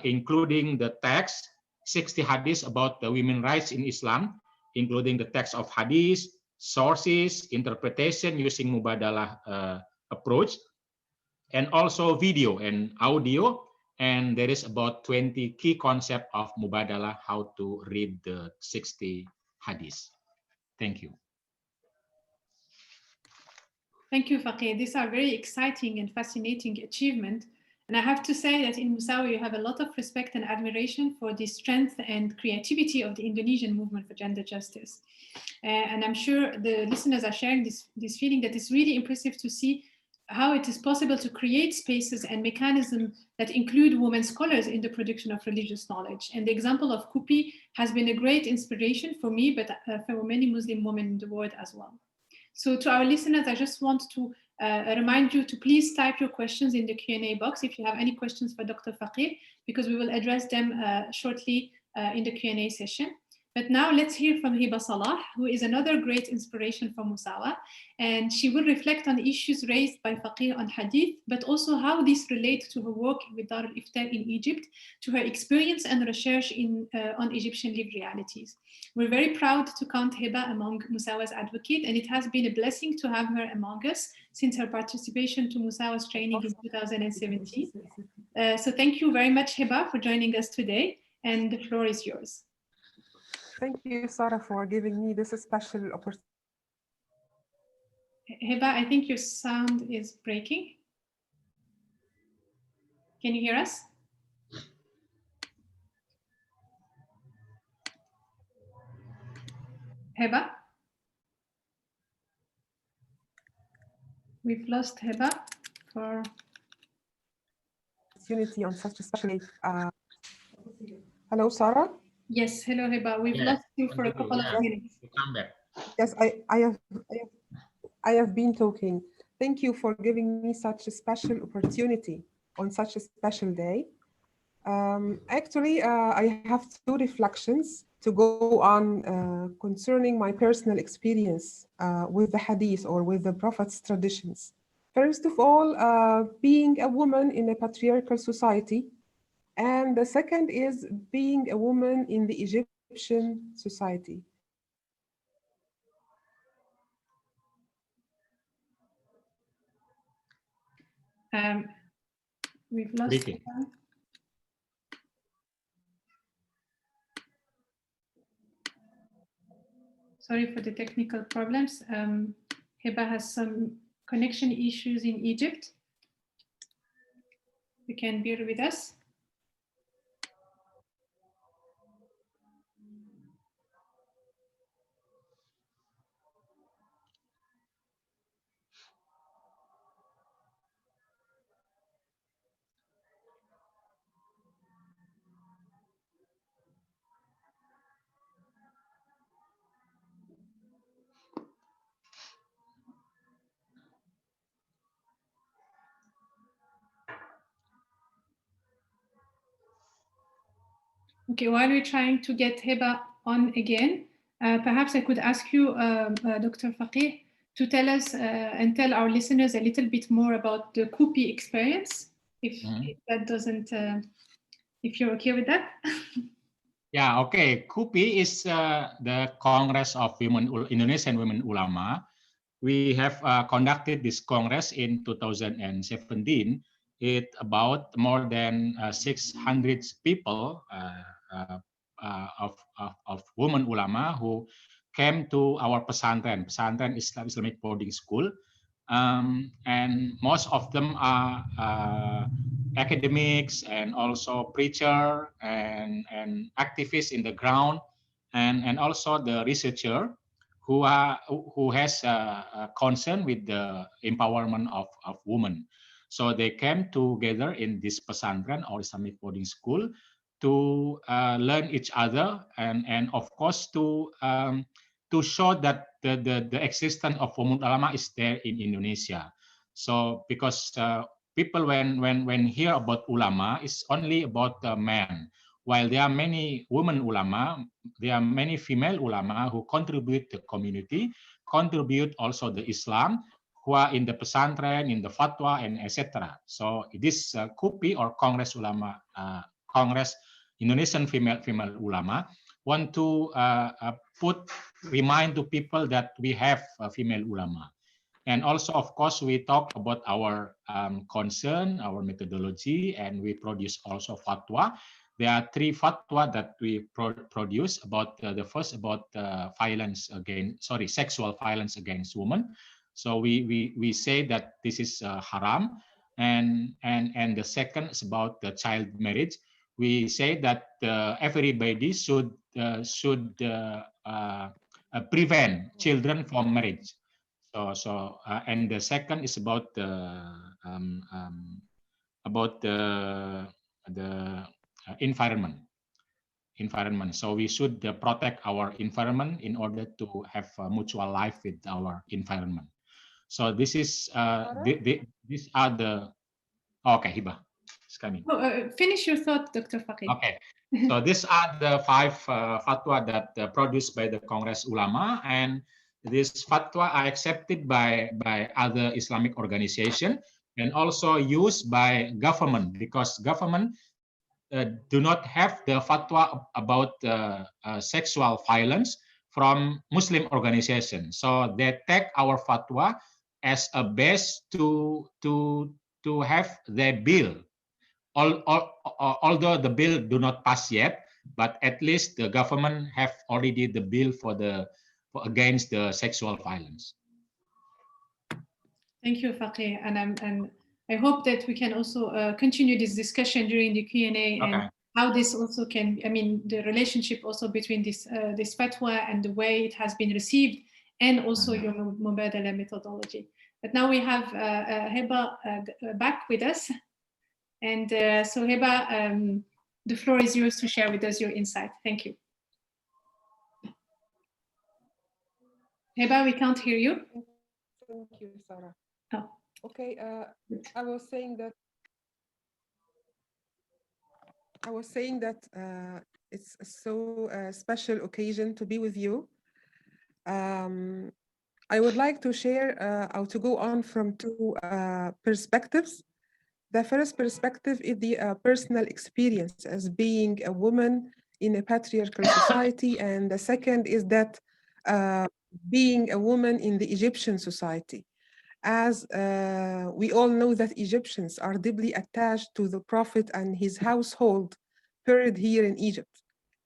including the text, 60 hadiths about the women's rights in Islam, including the text of hadith, sources, interpretation using Mubadala approach, and also video and audio. And there is about 20 key concepts of Mubadala, how to read the 60 hadiths. Thank you. Thank you, Faqih. These are very exciting and fascinating achievements. And I have to say that in Musawah, you have a lot of respect and admiration for the strength and creativity of the Indonesian movement for gender justice. And I'm sure the listeners are sharing this feeling that it's really impressive to see how it is possible to create spaces and mechanisms that include women scholars in the production of religious knowledge. And the example of KUPI has been a great inspiration for me, but for many Muslim women in the world as well. So to our listeners, I just want to remind you to please type your questions in the Q&A box if you have any questions for Dr. Faqih, because we will address them shortly in the Q&A session. But now let's hear from Heba Salah, who is another great inspiration for Musawah, and she will reflect on issues raised by Faqih on Hadith, but also how these relate to her work with al-Ifta in Egypt, to her experience and research on Egyptian lived realities. We're very proud to count Heba among Musawah's advocates, and it has been a blessing to have her among us since her participation to Musawah's training in 2017. So thank you very much, Heba, for joining us today, and the floor is yours. Thank you, Sarah, for giving me this special opportunity. Heba, I think your sound is breaking. Can you hear us? Heba? We've lost Heba for... Opportunity on such a special... Hello, Sarah? Yes, hello, Heba. We've lost you for a couple of minutes. Come back. Yes, I have been talking. Thank you for giving me such a special opportunity on such a special day. Actually, I have two reflections to go on concerning my personal experience with the Hadith or with the Prophet's traditions. First of all, being a woman in a patriarchal society, and the second is being a woman in the Egyptian society. We've lost Heba. Sorry for the technical problems. Heba has some connection issues in Egypt. You can bear with us. Okay, while we're trying to get Heba on again, perhaps I could ask you, Dr. Faqih, to tell us and tell our listeners a little bit more about the KUPI experience, if that doesn't, if you're okay with that. Yeah, okay. KUPI is the Congress of Indonesian Women Ulama. We have conducted this Congress in 2017. It about more than 600 people of women ulama who came to our pesantren Islamic boarding school, and most of them are academics and also preacher and activists in the ground, and also the researcher who has a concern with the empowerment of women. So they came together in this pesantren or Islamic boarding school to learn each other, and of course to show that the existence of ulama is there in Indonesia. So because people when hear about ulama, it's only about men. While there are many women ulama, there are many female ulama who contribute to the community, contribute also the Islam, who are in the pesantren, in the fatwa, and etc. So this KUPI or Congress Ulama, Congress Indonesian female ulama, want to remind to people that we have female ulama. And also, of course, we talk about our concern, our methodology, and we produce also fatwa. There are 3 fatwa that we produce about the first about sexual violence against women. So we say that this is haram, and the second is about the child marriage. We say that everybody should prevent children from marriage. And the second is about the environment. So we should protect our environment in order to have a mutual life with our environment. So this is these are the okay, Heba, it's coming. Finish your thought, Dr. Faqih. Okay. So these are the 5 fatwa that produced by the Congress Ulama, and these fatwa are accepted by other Islamic organizations and also used by government, because government do not have the fatwa about sexual violence from Muslim organizations. So they take our fatwa as a base to have their bill. Although the bill do not pass yet, but at least the government have already the bill for against the sexual violence. Thank you, Faqih, and I hope that we can also continue this discussion during the Q&A, and how this also can, the relationship also between this fatwa and the way it has been received, and also your Mubadala methodology. But now we have Heba back with us. And so Heba, the floor is yours to share with us your insight. Thank you. Heba, we can't hear you. Thank you, Sarah. Oh. Okay, I was saying that it's a so special occasion to be with you. I would like to share or to go on from 2 perspectives. The first perspective is the personal experience as being a woman in a patriarchal society, and the second is that being a woman in the Egyptian society. As we all know that Egyptians are deeply attached to the Prophet and his household period here in Egypt,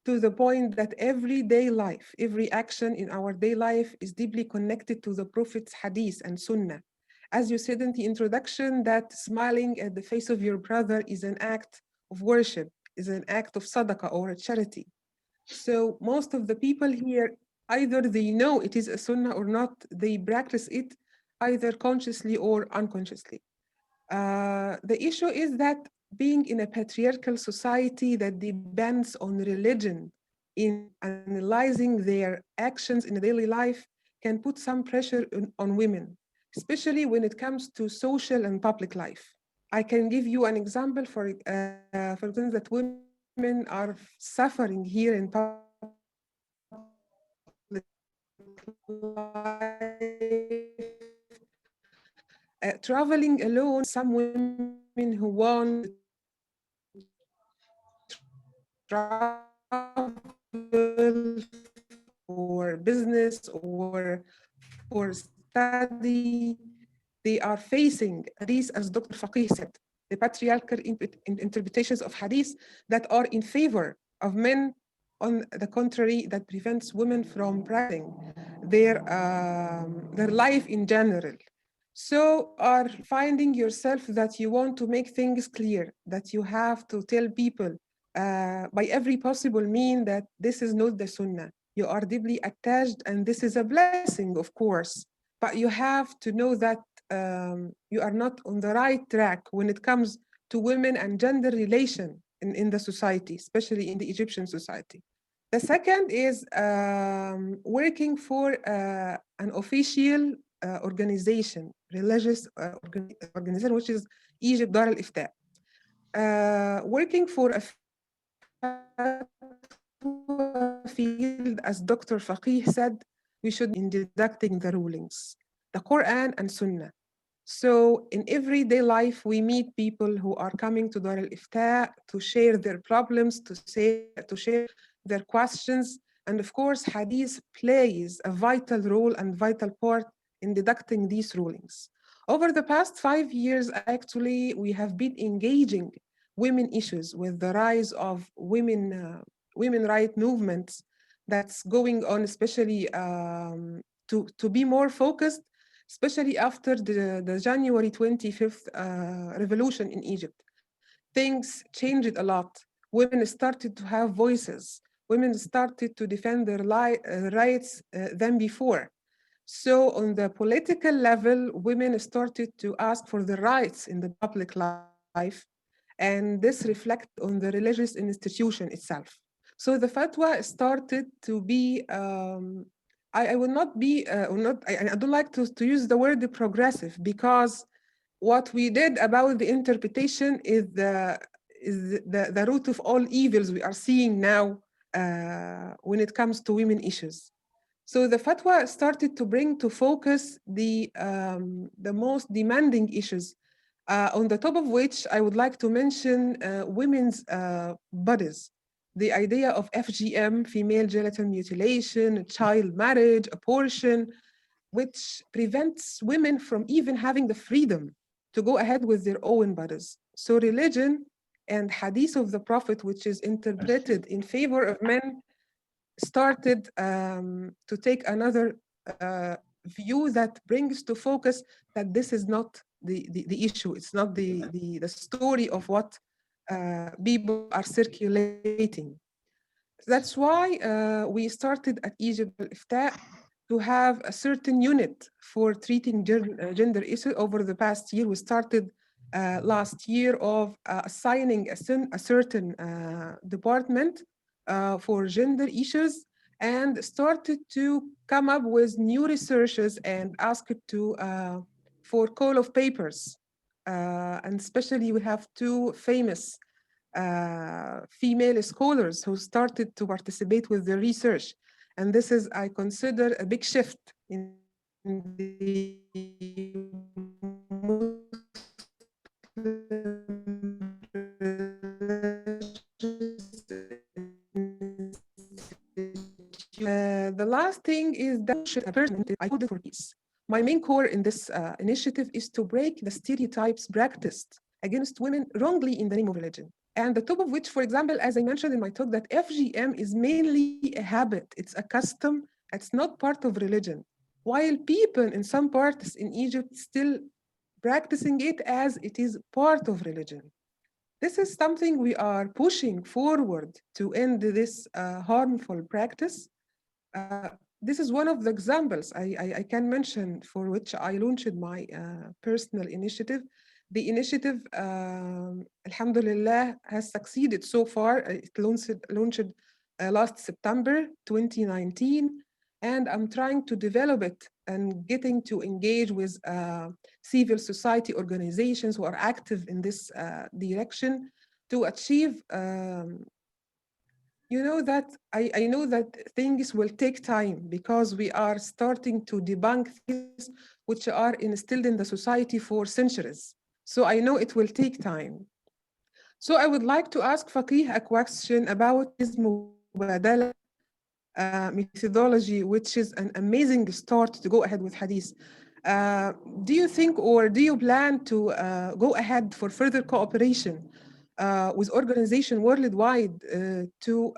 to the point that everyday life, every action in our day life is deeply connected to the Prophet's hadith and sunnah. As you said in the introduction, that smiling at the face of your brother is an act of worship, is an act of sadaqah or a charity. So most of the people here, either they know it is a sunnah or not, they practice it either consciously or unconsciously. The issue is that being in a patriarchal society that depends on religion in analyzing their actions in daily life can put some pressure on women, especially when it comes to social and public life. I can give you an example for example, that women are suffering here in public life. Traveling alone, some women who want to travel for business or for study, they are facing hadith, as Dr. Faqih said, the patriarchal interpretations of hadith that are in favor of men, on the contrary, that prevents women from practicing their life in general. So are finding yourself that you want to make things clear, that you have to tell people by every possible mean that this is not the sunnah. You are deeply attached, and this is a blessing, of course, but you have to know that on the right track when it comes to women and gender relation in the society, especially in the Egyptian society. The second is working for an official organization, religious organization, which is Egypt Dar al-Ifta. Working for a field, as Dr. Faqih said, we should be in deducting the rulings, the Quran and Sunnah. So in everyday life, we meet people who are coming to Dar al-Ifta to share their problems, to share their questions. And of course, Hadith plays a vital role and vital part in deducting these rulings. Over the past 5 years, actually, we have been engaging women issues with the rise of women right movements that's going on, especially to be more focused, especially after the January 25th revolution in Egypt. Things changed a lot. Women started to have voices. Women started to defend their rights than before. So on the political level, women started to ask for their rights in the public life. And this reflects on the religious institution itself. So the fatwa started to be, I will not be, I don't like to use the word progressive, because what we did about the interpretation is the root of all evils we are seeing now when it comes to women issues. So the fatwa started to bring to focus the most demanding issues, on the top of which I would like to mention women's bodies. The idea of FGM, female genital mutilation, child marriage, abortion, which prevents women from even having the freedom to go ahead with their own bodies. So religion and Hadith of the Prophet, which is interpreted in favor of men, started to take another view that brings to focus that this is not the issue. It's not the story of what people are circulating. That's why we started at Egypt al-Ifta to have a certain unit for treating gender issues. Over the past year, we started last year of assigning a certain department for gender issues, and started to come up with new researches and asked to for call of papers. And especially we have two famous female scholars who started to participate with the research. And this is, I consider, a big shift in the the last thing is that a person I called it for peace. My main core in this initiative is to break the stereotypes practiced against women wrongly in the name of religion. And the top of which, for example, as I mentioned in my talk, that FGM is mainly a habit. It's a custom. It's not part of religion. While people in some parts in Egypt still practicing it as it is part of religion. This is something we are pushing forward to end this harmful practice. This is one of the examples I can mention for which I launched my personal initiative. The initiative, alhamdulillah, has succeeded so far. It launched last September 2019, and I'm trying to develop it and getting to engage with civil society organizations who are active in this direction to achieve you know that I know that things will take time, because we are starting to debunk things which are instilled in the society for centuries. So I know it will take time. So I would like to ask Faqih a question about his Mubadala methodology, which is an amazing start to go ahead with Hadith. Do you think, or do you plan to go ahead for further cooperation with organizations worldwide to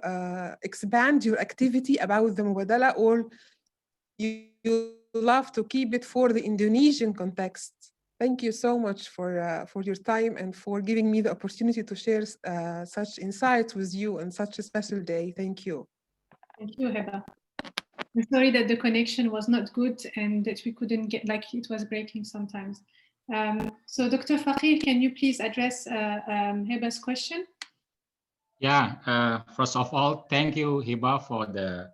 expand your activity about the Mubadala, or you love to keep it for the Indonesian context? Thank you so much for your time and for giving me the opportunity to share such insights with you on such a special day. Thank you. Thank you, Heba. I'm sorry that the connection was not good and that we couldn't get, like it was breaking sometimes. So Dr. Faqih, can you please address Heba's question? Yeah, first of all, thank you, Heba, for the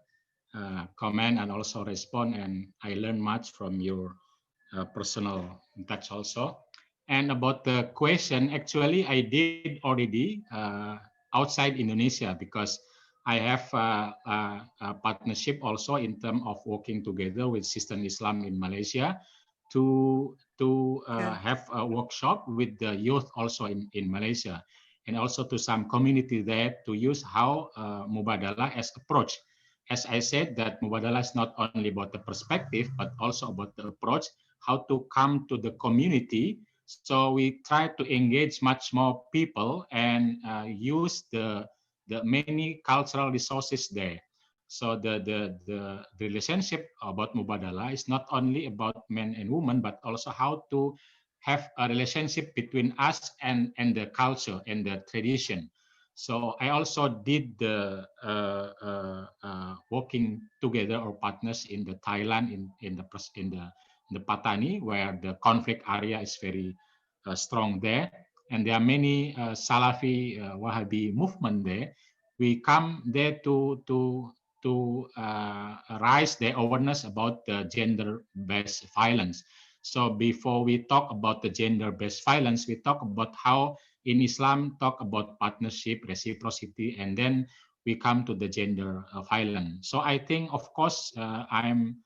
comment and also respond. And I learned much from your personal touch also. And about the question, actually, I did already outside Indonesia because I have a partnership also in terms of working together with System Islam in Malaysia to have a workshop with the youth also in Malaysia, and also to some community there to use how Mubadala as approach. As I said, that Mubadala is not only about the perspective, but also about the approach, how to come to the community. So we try to engage much more people and use the many cultural resources there. So the relationship about Mubadala is not only about men and women, but also how to have a relationship between us and the culture and the tradition. So I also did the working together or partners in the Thailand in the Patani, where the conflict area is very strong there, and there are many Salafi Wahhabi movement there. We come there to raise the awareness about the gender-based violence. So before we talk about the gender-based violence, we talk about how in Islam talk about partnership, reciprocity, and then we come to the gender violence. So I think, of course, I'm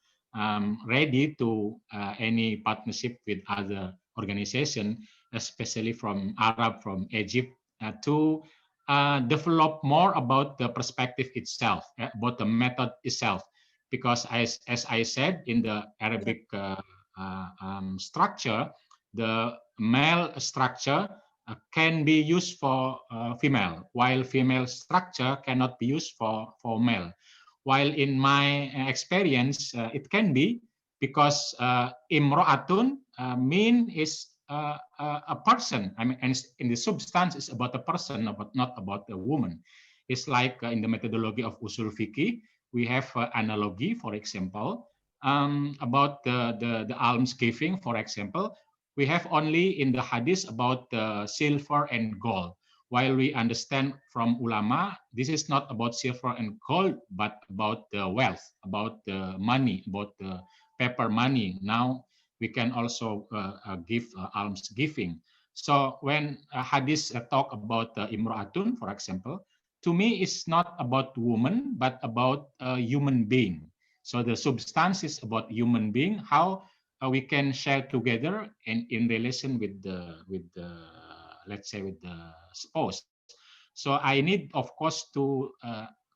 ready to any partnership with other organization, especially from Arab, from Egypt, to develop more about the perspective itself, about the method itself. Because as I said, in the Arabic structure, the male structure can be used for female, while female structure cannot be used for male. While in my experience, it can be, because imro'atun mean is a person. I mean, and in the substance is about a person, but not about a woman. It's like in the methodology of usul fiqh, we have analogy, for example, about the alms giving, for example. We have only in the hadith about silver and gold. While we understand from ulama, this is not about silver and gold, but about the wealth, about the money, about the paper money. Now we can also give alms giving. So when hadith talk about imra'atun, for example, to me it's not about woman, but about a human being. So the substance is about human being, how we can share together and in relation with the let's say with the spouse. So I need, of course, to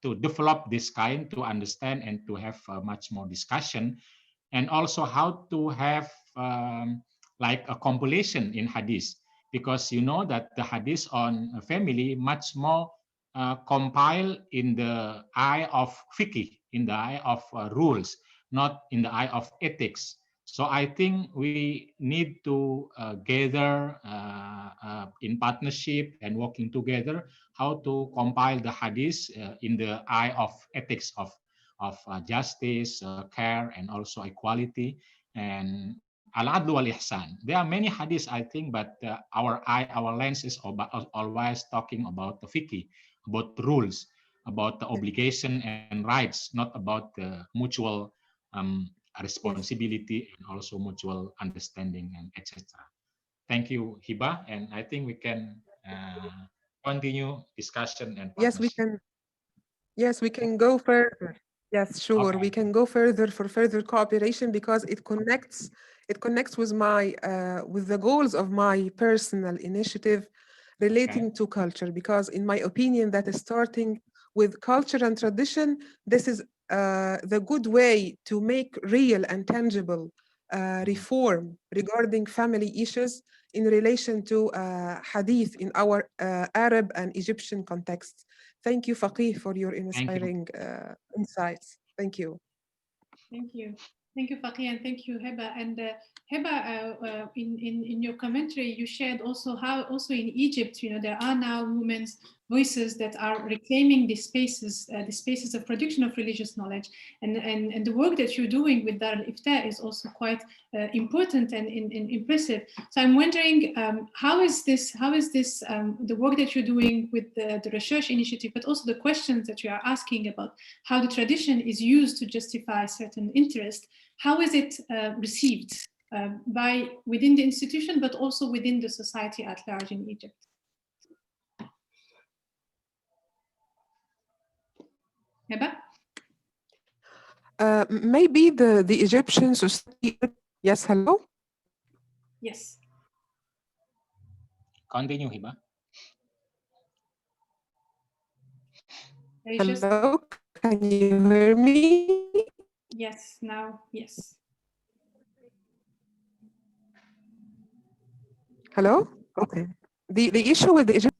develop this kind, to understand and to have much more discussion, and also how to have like a compilation in hadith, because you know that the hadith on family much more compiled in the eye of fiqh, in the eye of rules, not in the eye of ethics. So I think we need to gather in partnership and working together how to compile the hadith in the eye of ethics of justice, care, and also equality, and al-adlu wal-ihsan. There are many hadiths, I think, but our lens is always talking about the fiqh, about rules, about the obligation and rights, not about the mutual responsibility and also mutual understanding, and etc. Thank you, Heba, and I think we can continue discussion and partnership. Yes, we can go further. Yes, sure. Okay. We can go further for further cooperation because it connects with my with the goals of my personal initiative relating to culture. Because in my opinion, that is starting with culture and tradition. This is the good way to make real and tangible reform regarding family issues in relation to hadith in our Arab and Egyptian contexts. Thank you, Faqih, for your inspiring insights. Thank you. Thank you. Thank you, Faqih, and thank you, Heba. And Heba, in your commentary, you shared also how also in Egypt, there are now women's voices that are reclaiming the spaces of production of religious knowledge. And the work that you're doing with Dar al-Ifta is also quite important and impressive. So I'm wondering, how is this the work that you're doing with the research initiative, but also the questions that you are asking about how the tradition is used to justify certain interest, how is it received by within the institution, but also within the society at large in Egypt? Heba? Maybe the Egyptian society. Yes, hello? Yes. Continue, Heba. Hello, can you hear me? Yes, now, yes. Hello? Okay. The issue with the Egyptian.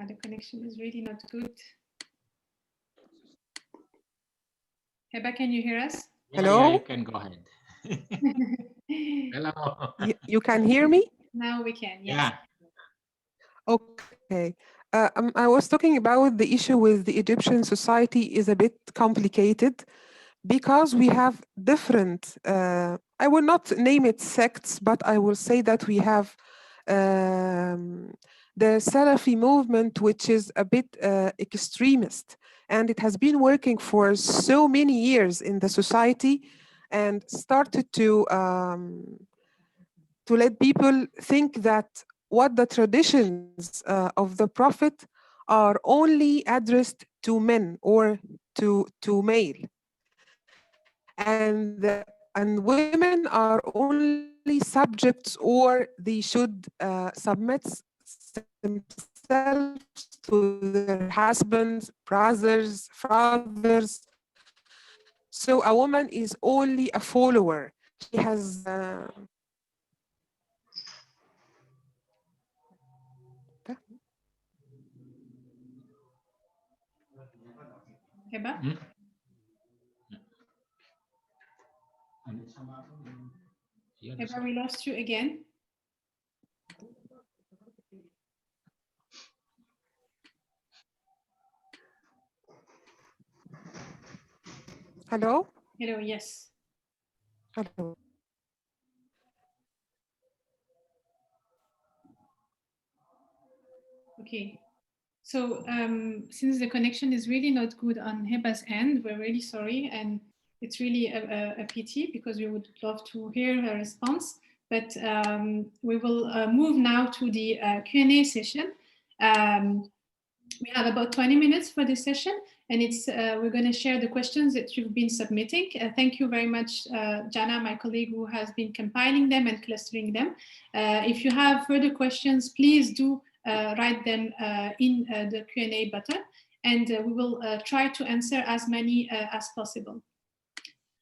The connection is really not good. Heba, can you hear us? Hello? Yeah, you can go ahead. Hello. You can hear me? Now we can, yes. Yeah. Okay. I was talking about the issue with the Egyptian society is a bit complicated because we have different, I will not name it sects, but I will say that we have the Salafi movement, which is a bit extremist, and it has been working for so many years in the society and started to let people think that what the traditions of the Prophet are only addressed to men or to male, and women are only subjects, or they should submit themselves to their husbands, brothers, fathers. So a woman is only a follower. She has Heba? Heba, we lost you again. Hello? Hello, yes. Hello. Okay. So since the connection is really not good on Heba's end, we're really sorry. And it's really a pity because we would love to hear her response. But we will move now to the Q&A session. We have about 20 minutes for this session, and we're going to share the questions that you've been submitting. Thank you very much, Jana, my colleague, who has been compiling them and clustering them. If you have further questions, please do write them in the Q&A button, and we will try to answer as many as possible.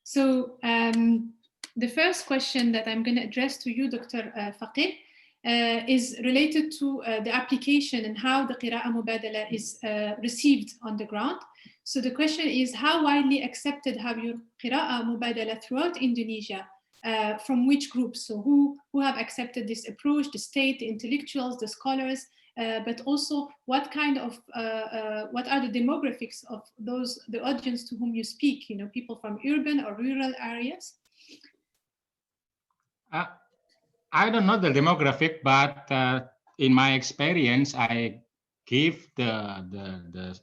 So the first question that I'm going to address to you, Dr. Faqih, is related to the application and how the Qira'ah Mubadala is received on the ground. So the question is, how widely accepted have your Qira'ah Mubadala throughout Indonesia? From which groups? So who have accepted this approach? The state, the intellectuals, the scholars, but also what kind of, what are the demographics of the audience to whom you speak? You know, people from urban or rural areas? I don't know the demographic, but in my experience, I give the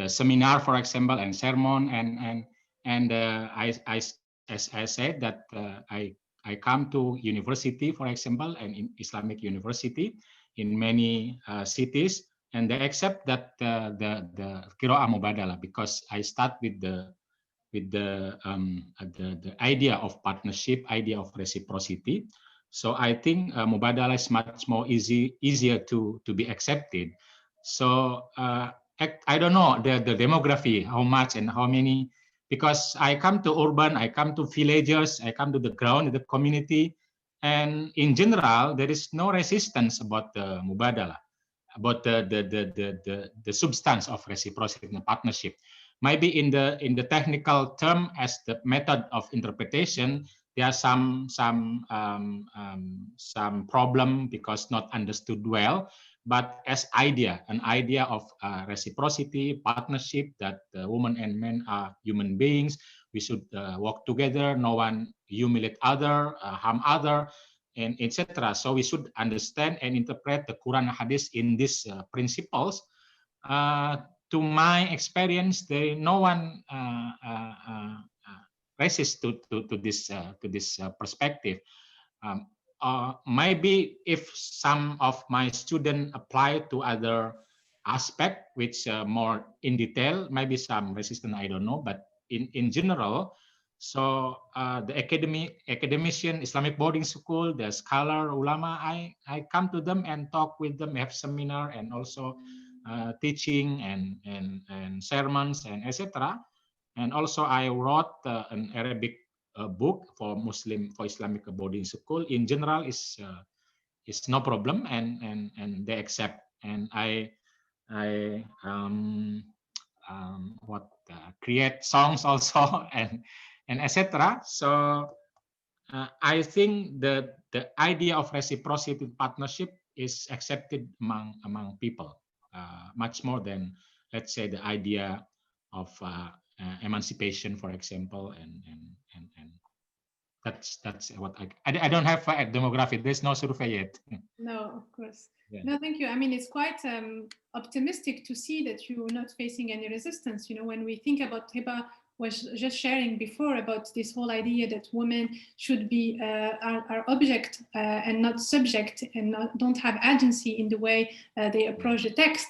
seminar, for example, and sermon, and as I said that I come to university, for example, and in Islamic university in many cities, and they accept that the Qira'ah Mubadala, because I start with the idea of partnership, idea of reciprocity. So I think Mubadala is much more easier to be accepted. So I don't know the demography, how much and how many, because I come to urban, I come to villages, I come to the ground, the community, and in general there is no resistance about the Mubadala, about the substance of reciprocity and partnership. maybe in the technical term as the method of interpretation, there are some problem because not understood well. But as an idea of reciprocity, partnership, that women and men are human beings, we should work together, no one humiliate other, harm other, and etc. So we should understand and interpret the Quran and Hadith in these principles. To my experience, no one resists to this perspective. Maybe if some of my students apply to other aspect, which more in detail, maybe some resistance, I don't know. But in general, so the academician, Islamic boarding school, the scholar, ulama, I come to them and talk with them, have seminar and also teaching and sermons and etc. And also I wrote an Arabic book for Islamic boarding school. In general, is no problem, and they accept. And I create songs also and etc. So I think the idea of reciprocity partnership is accepted among people much more than, let's say, the idea of emancipation, for example, and that's what I don't have a demographic. There's no survey yet. No, of course. Yeah. No, thank you. I mean, it's quite optimistic to see that you're not facing any resistance. You know, when we think about, Heba was just sharing before about this whole idea that women should be are object and not subject, and don't have agency in the way they approach the text.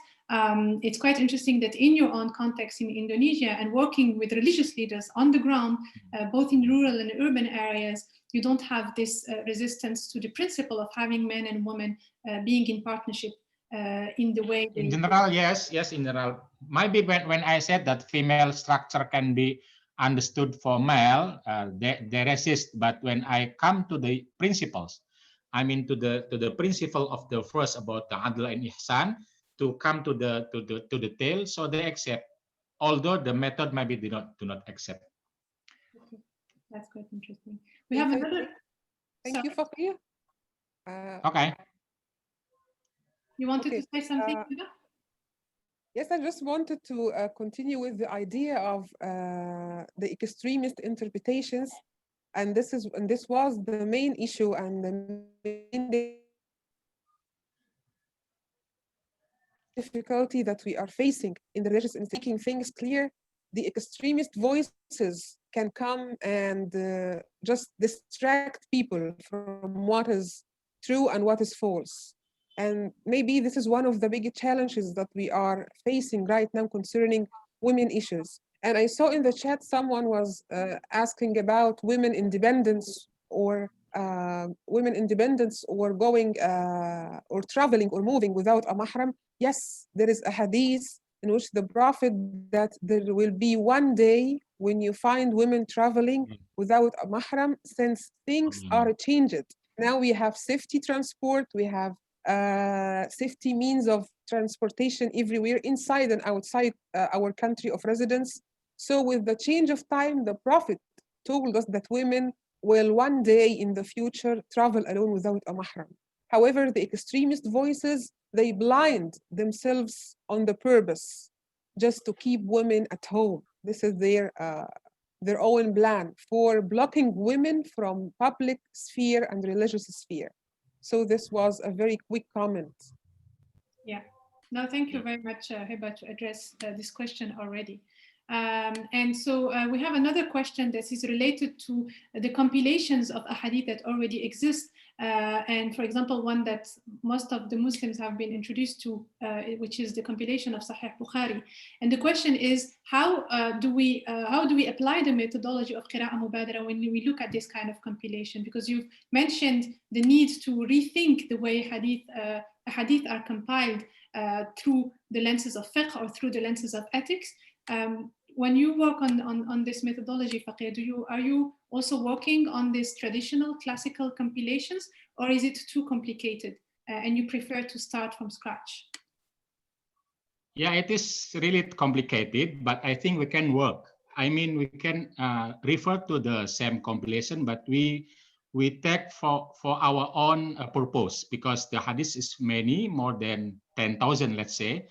It's quite interesting that in your own context in Indonesia and working with religious leaders on the ground, both in rural and urban areas, you don't have this resistance to the principle of having men and women being in partnership in the way they... In general, yes, in general. Maybe when I said that female structure can be understood for male, they resist. But when I come to the principles, I mean to the principle of the first about the adl and ihsan, to come to the tail, so they accept, although the method maybe do not accept. Okay. That's quite interesting. We have another. Thank you, Faqih. Okay. You wanted to say something? Yes, I just wanted to continue with the idea of the extremist interpretations, and this was the main issue and the main difficulty that we are facing in the religious and making things clear. The extremist voices can come and just distract people from what is true and what is false. And maybe this is one of the big challenges that we are facing right now concerning women issues. And I saw in the chat someone was asking about women independence or going or traveling or moving without a mahram. Yes, there is a hadith in which the Prophet that there will be one day when you find women traveling without a mahram, since things are changed. Now we have safety transport, we have safety means of transportation everywhere, inside and outside our country of residence. So with the change of time, the Prophet told us that women will one day in the future travel alone without a mahram. However, the extremist voices, they blind themselves on the purpose just to keep women at home. This is their own plan for blocking women from public sphere and religious sphere. So this was a very quick comment. Yeah, no, thank you very much, Heba, to address this question already. And so we have another question that is related to the compilations of ahadith that already exist. And for example, one that most of the Muslims have been introduced to, which is the compilation of Sahih Bukhari. And the question is, how do we apply the methodology of Qira'ah Mubadala when we look at this kind of compilation? Because you've mentioned the need to rethink the way hadith are compiled through the lenses of fiqh or through the lenses of ethics. When you work on this methodology, Faqih, are you also working on these traditional classical compilations, or is it too complicated and you prefer to start from scratch? Yeah, it is really complicated, but I think we can work. I mean, we can refer to the same compilation, but we take for our own purpose, because the hadith is many, more than 10,000, let's say.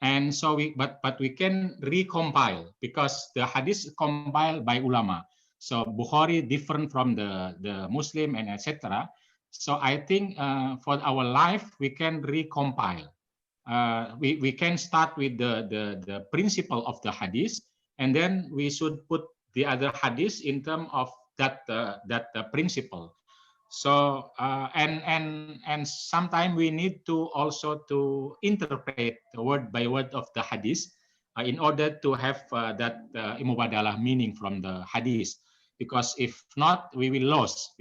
And so but we can recompile, because the hadith is compiled by ulama. So Bukhari different from the Muslim and etc. So I think for our life we can recompile. We can start with the principle of the hadith, and then we should put the other hadith in terms of that principle. So and sometimes we need to also to interpret word by word of the hadith in order to have that Mubadala meaning from the hadith, because if not we will lose.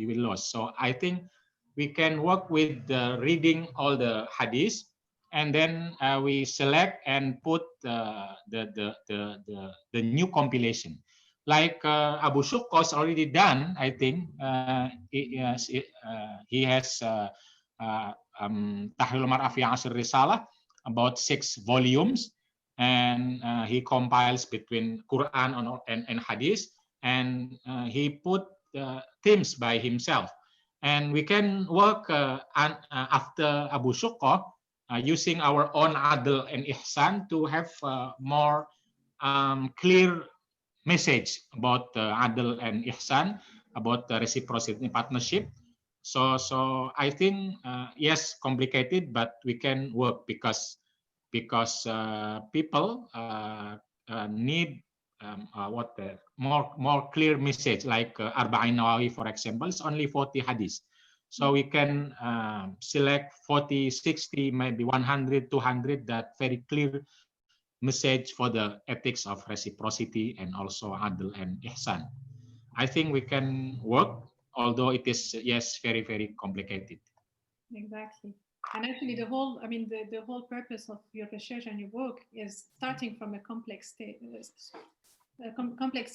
So I think we can work with reading all the hadith, and then we select and put the new compilation. Like Abu Shukko is already done, I think. He has Tahlil Mar'ah fi Asr Risalah, about 6 volumes, and he compiles between Quran and Hadith, and he put themes by himself. And we can work after Abu Shukko, using our own Adl and Ihsan to have more clear message about Adl and Ihsan, about the reciprocity partnership. So I think yes, complicated, but we can work, because people need more clear message, like Arba'in Nawawi, for example, it's only 40 hadith. So we can select 40, 60, maybe 100, 200, that very clear message for the ethics of reciprocity and also adl and ihsan. I think we can work, although it is, yes, very, very complicated. Exactly. And actually the whole purpose of your research and your work is starting from a complex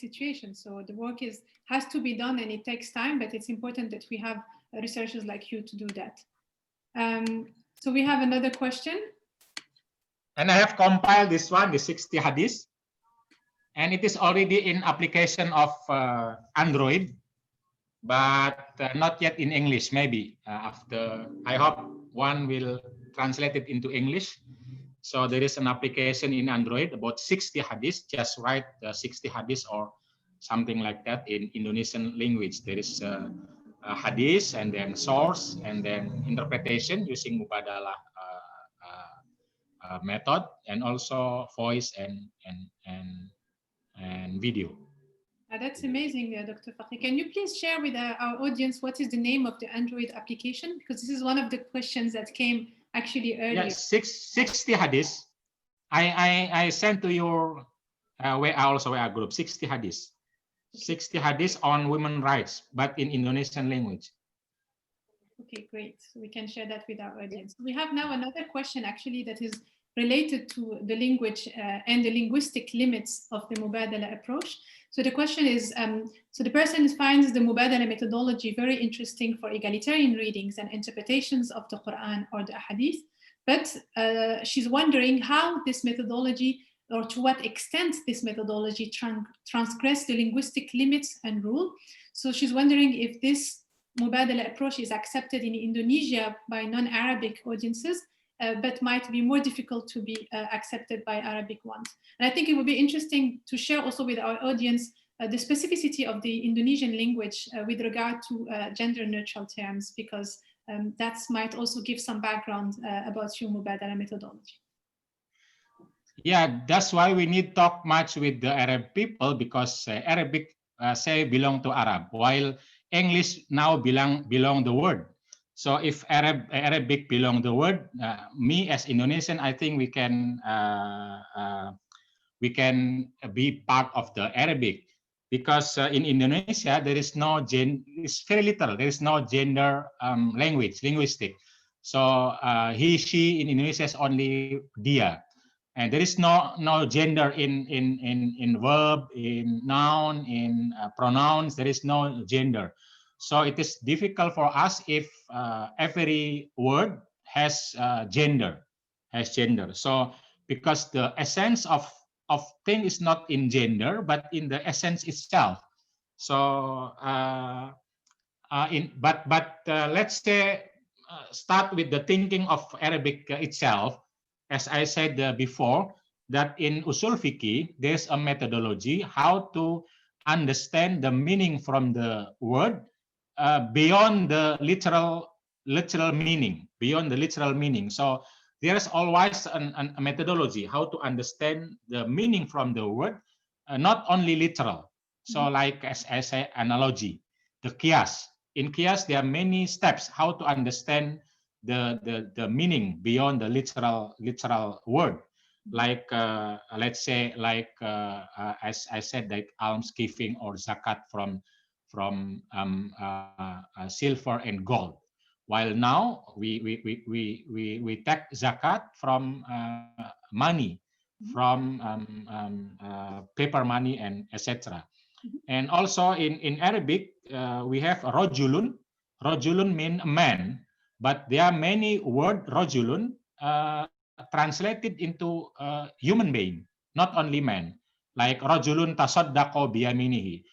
situation. So the work has to be done, and it takes time, but it's important that we have researchers like you to do that. So we have another question. And I have compiled this one, the 60 hadith, and it is already in application of Android, but not yet in English. Maybe after, I hope one will translate it into English. So there is an application in Android about 60 hadith. Just write 60 hadith or something like that in Indonesian language. There is a hadith, and then source, and then interpretation using Mubadala method, and also voice and video. That's amazing, Dr. Fakhi. Can you please share with our audience what is the name of the Android application? Because this is one of the questions that came actually earlier. Yes, 60 hadith. I sent to your also our group 60 hadith. 60 hadith on women's rights, but in Indonesian language. Okay, great. So we can share that with our audience. We have now another question actually that is related to the language and the linguistic limits of the Mubadala approach. So the question is, so the person finds the Mubadala methodology very interesting for egalitarian readings and interpretations of the Quran or the Hadith, but she's wondering how this methodology, or to what extent this methodology transgress the linguistic limits and rule. So she's wondering if this Mubadala approach is accepted in Indonesia by non-Arabic audiences, but might be more difficult to be accepted by Arabic ones. And I think it would be interesting to share also with our audience the specificity of the Indonesian language with regard to gender-neutral terms, because that might also give some background about your Mubadala methodology. Yeah, that's why we need talk much with the Arab people, because Arabic say belong to Arab, while English now belong the word. So if Arabic belong the word, me as Indonesian, I think we can be part of the Arabic, because in Indonesia there is no it's very little. There is no gender linguistic. So he, she in Indonesia is only dia, and there is no gender in verb, in noun, in pronouns. There is no gender. So it is difficult for us if every word has gender. So because the essence of thing is not in gender, but in the essence itself. So, let's say start with the thinking of Arabic itself. As I said before, that in usul fiqh there's a methodology how to understand the meaning from the word beyond the literal meaning, beyond the literal meaning. So there's always a methodology how to understand the meaning from the word, not only literal. So like as I say, analogy, the qiyas. In qiyas, there are many steps how to understand the meaning beyond the literal word. Like let's say, like as I said, like almsgiving or zakat from silver and gold. While now we take zakat from money, from paper money, and etc. And also in Arabic we have rajulun. Rajulun mean a man, but there are many word rajulun translated into human being, not only man. Like rajulun tasaddaqa biyaminihi,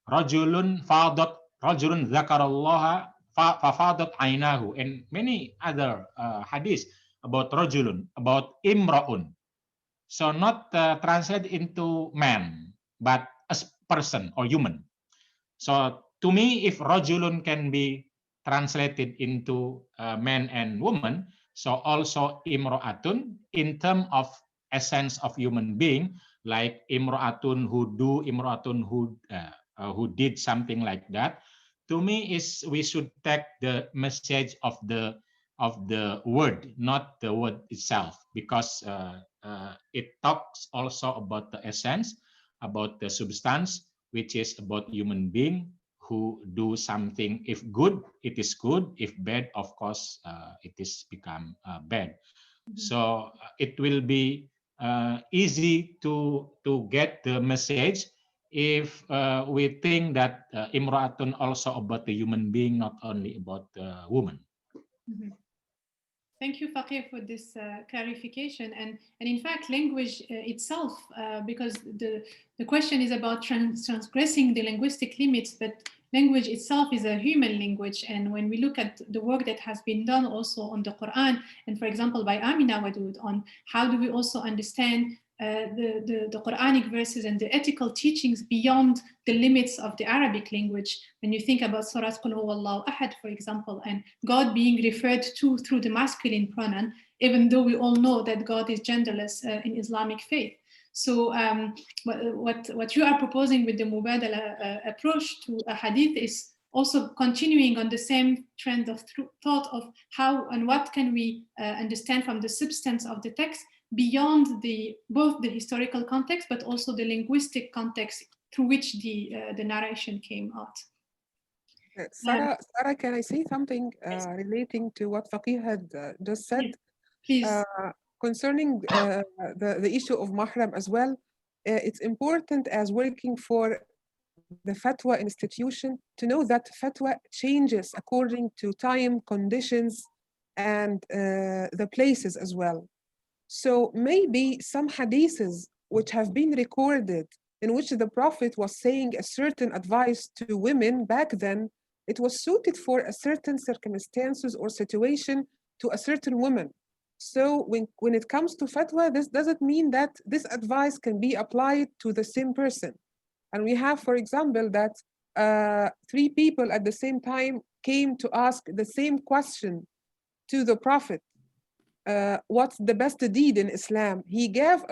rajulun dzakarallaha fafadat ainahu, and many other hadith about rajulun, about imraun. So not translated into man, but as person or human. So to me, if rajulun can be translated into man and woman, so also imro'atun in terms of essence of human being, like imro'atun who do, imro'atun who did something like that. To me, is we should take the message of the word, not the word itself, because it talks also about the essence, about the substance, which is about human being who do something. If good, it is good. If bad, of course, it is become bad. So it will be easy to get the message if we think that imra'atun also about the human being, not only about the woman. Thank you, Faqih, for this clarification. And in fact, language itself, because the question is about transgressing the linguistic limits, but language itself is a human language. And when we look at the work that has been done also on the Quran, and for example, by Amina Wadoud, on how do we also understand the Qur'anic verses and the ethical teachings beyond the limits of the Arabic language. When you think about Surah Qul Huwallahu Ahad, for example, and God being referred to through the masculine pronoun, even though we all know that God is genderless in Islamic faith. So what you are proposing with the Mubadala approach to a hadith is also continuing on the same trend of thought of how and what can we understand from the substance of the text beyond both the historical context, but also the linguistic context through which the narration came out. Sarah, can I say something relating to what Faqih had just said? Please. Concerning the issue of mahram as well, it's important as working for the fatwa institution to know that fatwa changes according to time, conditions, and the places as well. So maybe some hadiths which have been recorded in which the Prophet was saying a certain advice to women back then, it was suited for a certain circumstances or situation to a certain woman. So when it comes to fatwa, this doesn't mean that this advice can be applied to the same person. And we have, for example, that 3 people at the same time came to ask the same question to the Prophet. What's the best deed in Islam? He gave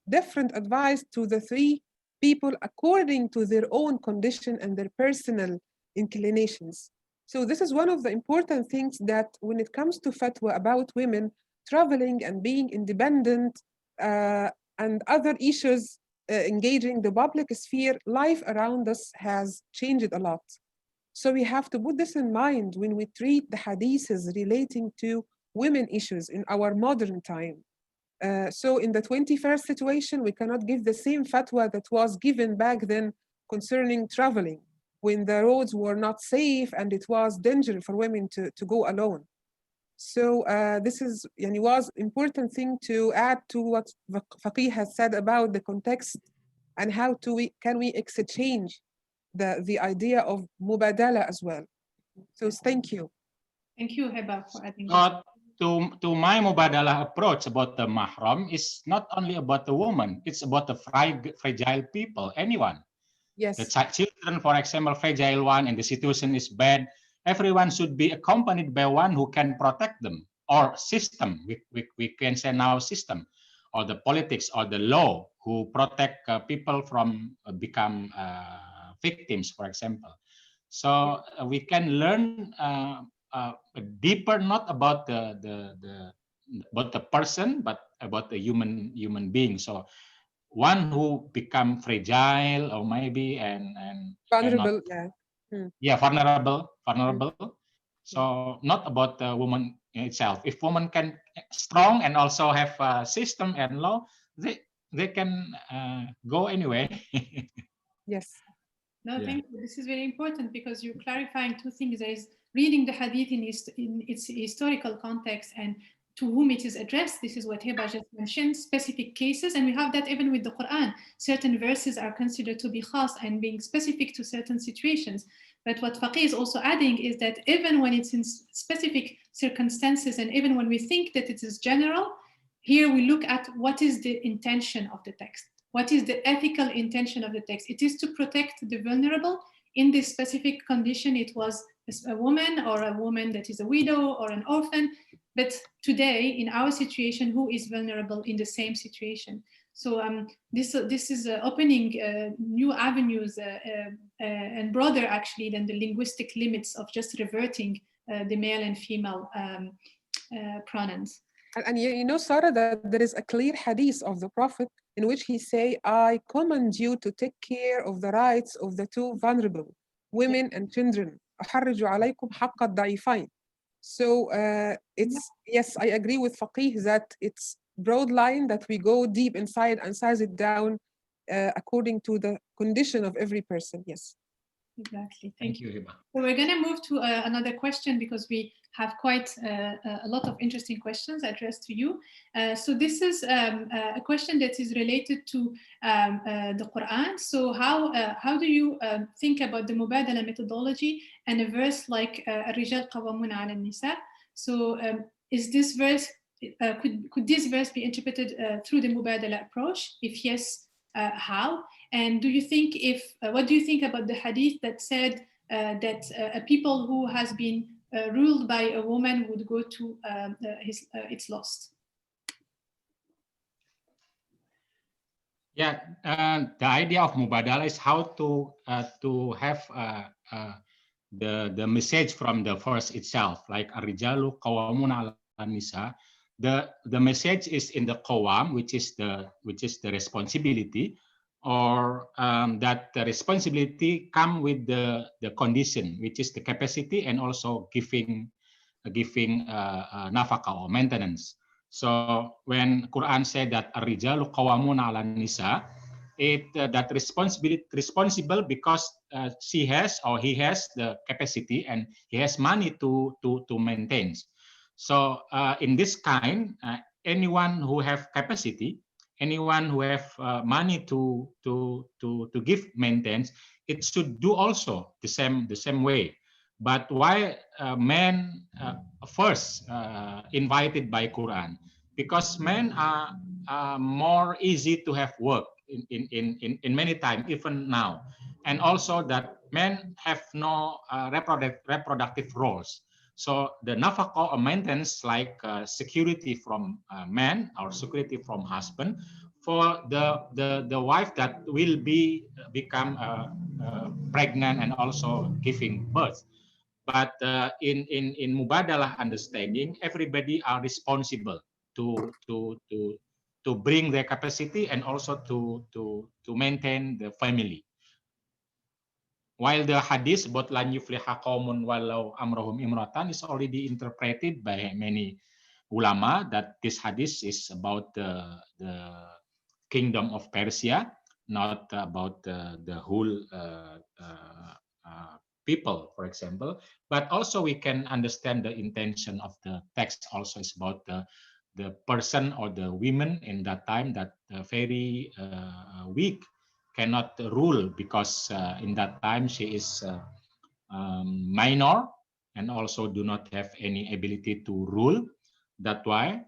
different advice to the 3 people according to their own condition and their personal inclinations. So this is one of the important things that when it comes to fatwa about women traveling and being independent and other issues engaging the public sphere, life around us has changed a lot. So we have to put this in mind when we treat the hadiths relating to women issues in our modern time. So in the 21st situation, we cannot give the same fatwa that was given back then concerning traveling, when the roads were not safe and it was dangerous for women to go alone. So this is was important thing to add to what Faqih has said about the context and how can we exchange the idea of mubadala as well. So thank you. Thank you, Heba, for adding this. To my Mubadala approach about the mahram is not only about the woman, it's about the fragile people, anyone. Yes. The children, for example, fragile one, and the situation is bad. Everyone should be accompanied by one who can protect them, or system. We can say now system, or the politics or the law who protect people from become victims, for example. So we can learn deeper, not about about the person, but about the human being. So one who become fragile or maybe and vulnerable, vulnerable. So not about the woman itself. If woman can strong and also have a system and law, they can go anyway. Yes. No, thank you. This is very important because you're clarifying two things. There is reading the hadith in its historical context and to whom it is addressed. This is what Heba just mentioned, specific cases. And we have that even with the Quran. Certain verses are considered to be khas and being specific to certain situations. But what Faqih is also adding is that even when it's in specific circumstances and even when we think that it is general, here we look at what is the intention of the text. What is the ethical intention of the text? It is to protect the vulnerable. In this specific condition, it was a woman or a woman that is a widow or an orphan. But today, in our situation, who is vulnerable in the same situation? So this is opening new avenues and broader actually than the linguistic limits of just reverting the male and female pronouns. And you know, Sarah, that there is a clear hadith of the Prophet in which he say, I command you to take care of the rights of the two vulnerable, women and children. So yes, I agree with Faqih that it's broad line that we go deep inside and size it down according to the condition of every person. Yes. Exactly. Thank you, Heba. So we're going to move to another question because we have quite a lot of interesting questions addressed to you. So this is a question that is related to the Quran. So how do you think about the Mubadala methodology and a verse like الرجال قوامون على النساء? So is this verse, could this verse be interpreted through the Mubadala approach? If yes, how? And do you think what do you think about the hadith that said that a people who has been ruled by a woman would go to its lost? Yeah, the idea of Mubadala is how to have the message from the verse itself, like Ar-Rijalu Qawwamuna 'ala Nisa. The message is in the Qawwam, which is the responsibility, or that the responsibility come with the condition, which is the capacity and also giving nafaqah or maintenance. So when Quran said that ar-rijalu qawwamuna 'ala nisa, that responsible because she has or he has the capacity and he has money to maintain. So in this kind, anyone who have capacity, anyone who have money to give maintenance, it should do also the same way. But why men first invited by Quran? Because men are more easy to have work in many times, even now, and also that men have no reproductive roles. So the nafaqah or maintenance, like security from man or security from husband, for the wife that will become pregnant and also giving birth. But in Mubadalah understanding, everybody are responsible to bring their capacity and also to maintain the family. While the hadith about lan yufliha qaumun walau amrahum imratan is already interpreted by many ulama that this hadith is about the kingdom of Persia, not about the whole people, for example. But also we can understand the intention of the text also is about the person or the women in that time that very weak, cannot rule because in that time she is minor and also do not have any ability to rule. That's why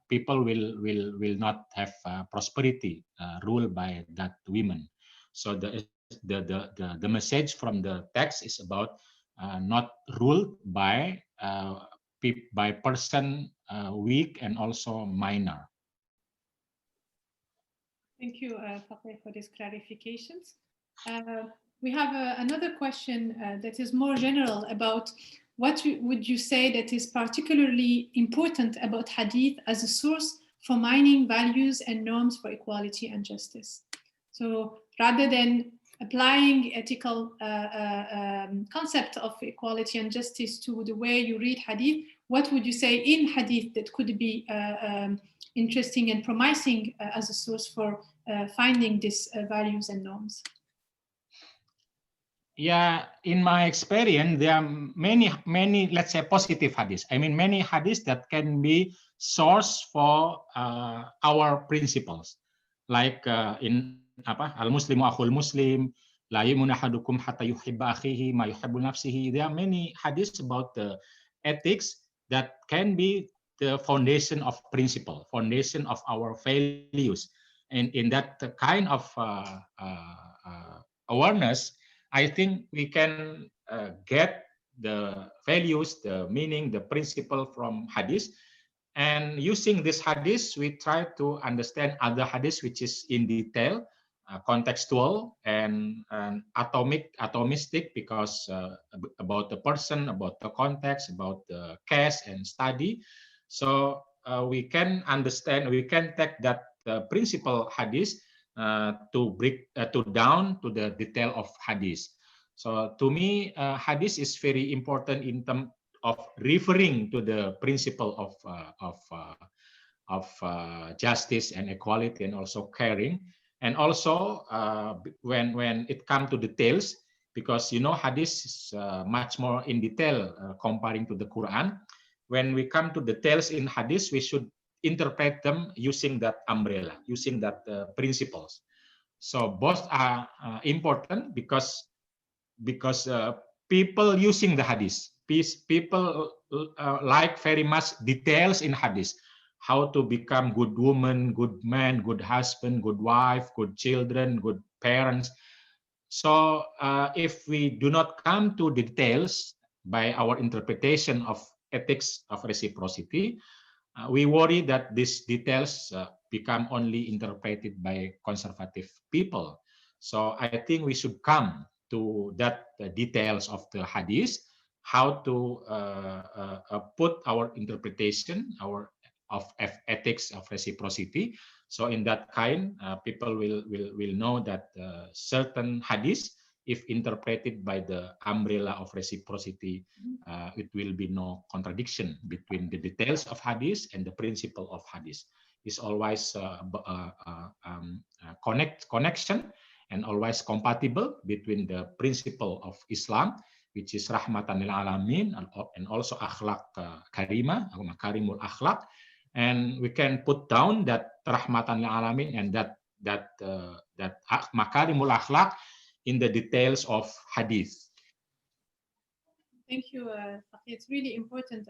people will not have prosperity ruled by that women. So the message from the text is about not ruled by person weak and also minor. Thank you, Faqih, for these clarifications. We have another question that is more general about what would you say that is particularly important about Hadith as a source for mining values and norms for equality and justice? So rather than applying ethical concept of equality and justice to the way you read Hadith, what would you say in Hadith that could be interesting and promising as a source for finding these values and norms? Yeah, in my experience, there are many, let's say, positive hadiths. I mean, many hadiths that can be source for our principles, like in al-Muslimu akhul Muslim, la yu'minu ahadukum hatta yuhibba akhihi ma yuhibbu nafsihi. There are many hadiths about the ethics that can be the foundation of principle, foundation of our values, and in that kind of awareness, I think we can get the values, the meaning, the principle from hadith. And using this hadith, we try to understand other hadith which is in detail, contextual and atomistic, because about the person, about the context, about the case and study. So we can understand, we can take that principle hadith to break down to the detail of hadith. So to me, hadith is very important in terms of referring to the principle of justice and equality and also caring, and also when it comes to details, because you know hadith is much more in detail comparing to the Quran. When we come to details in hadith, we should interpret them using that umbrella, using that principles. So both are important because people using the hadith, people like very much details in hadith, how to become good woman, good man, good husband, good wife, good children, good parents. So if we do not come to details by our interpretation of ethics of reciprocity, we worry that these details become only interpreted by conservative people. So I think we should come to that details of the hadith, how to put our interpretation, of ethics of reciprocity. So in that kind, people will know that certain hadith, if interpreted by the umbrella of reciprocity, it will be no contradiction between the details of hadith and the principle of hadith. It's always connection and always compatible between the principle of Islam, which is rahmatan lil alamin, and also akhlak karimah, makarimul akhlak, and we can put down that rahmatan lil alamin and that makarimul akhlak in the details of hadith. Thank you, Faqih. It's really important.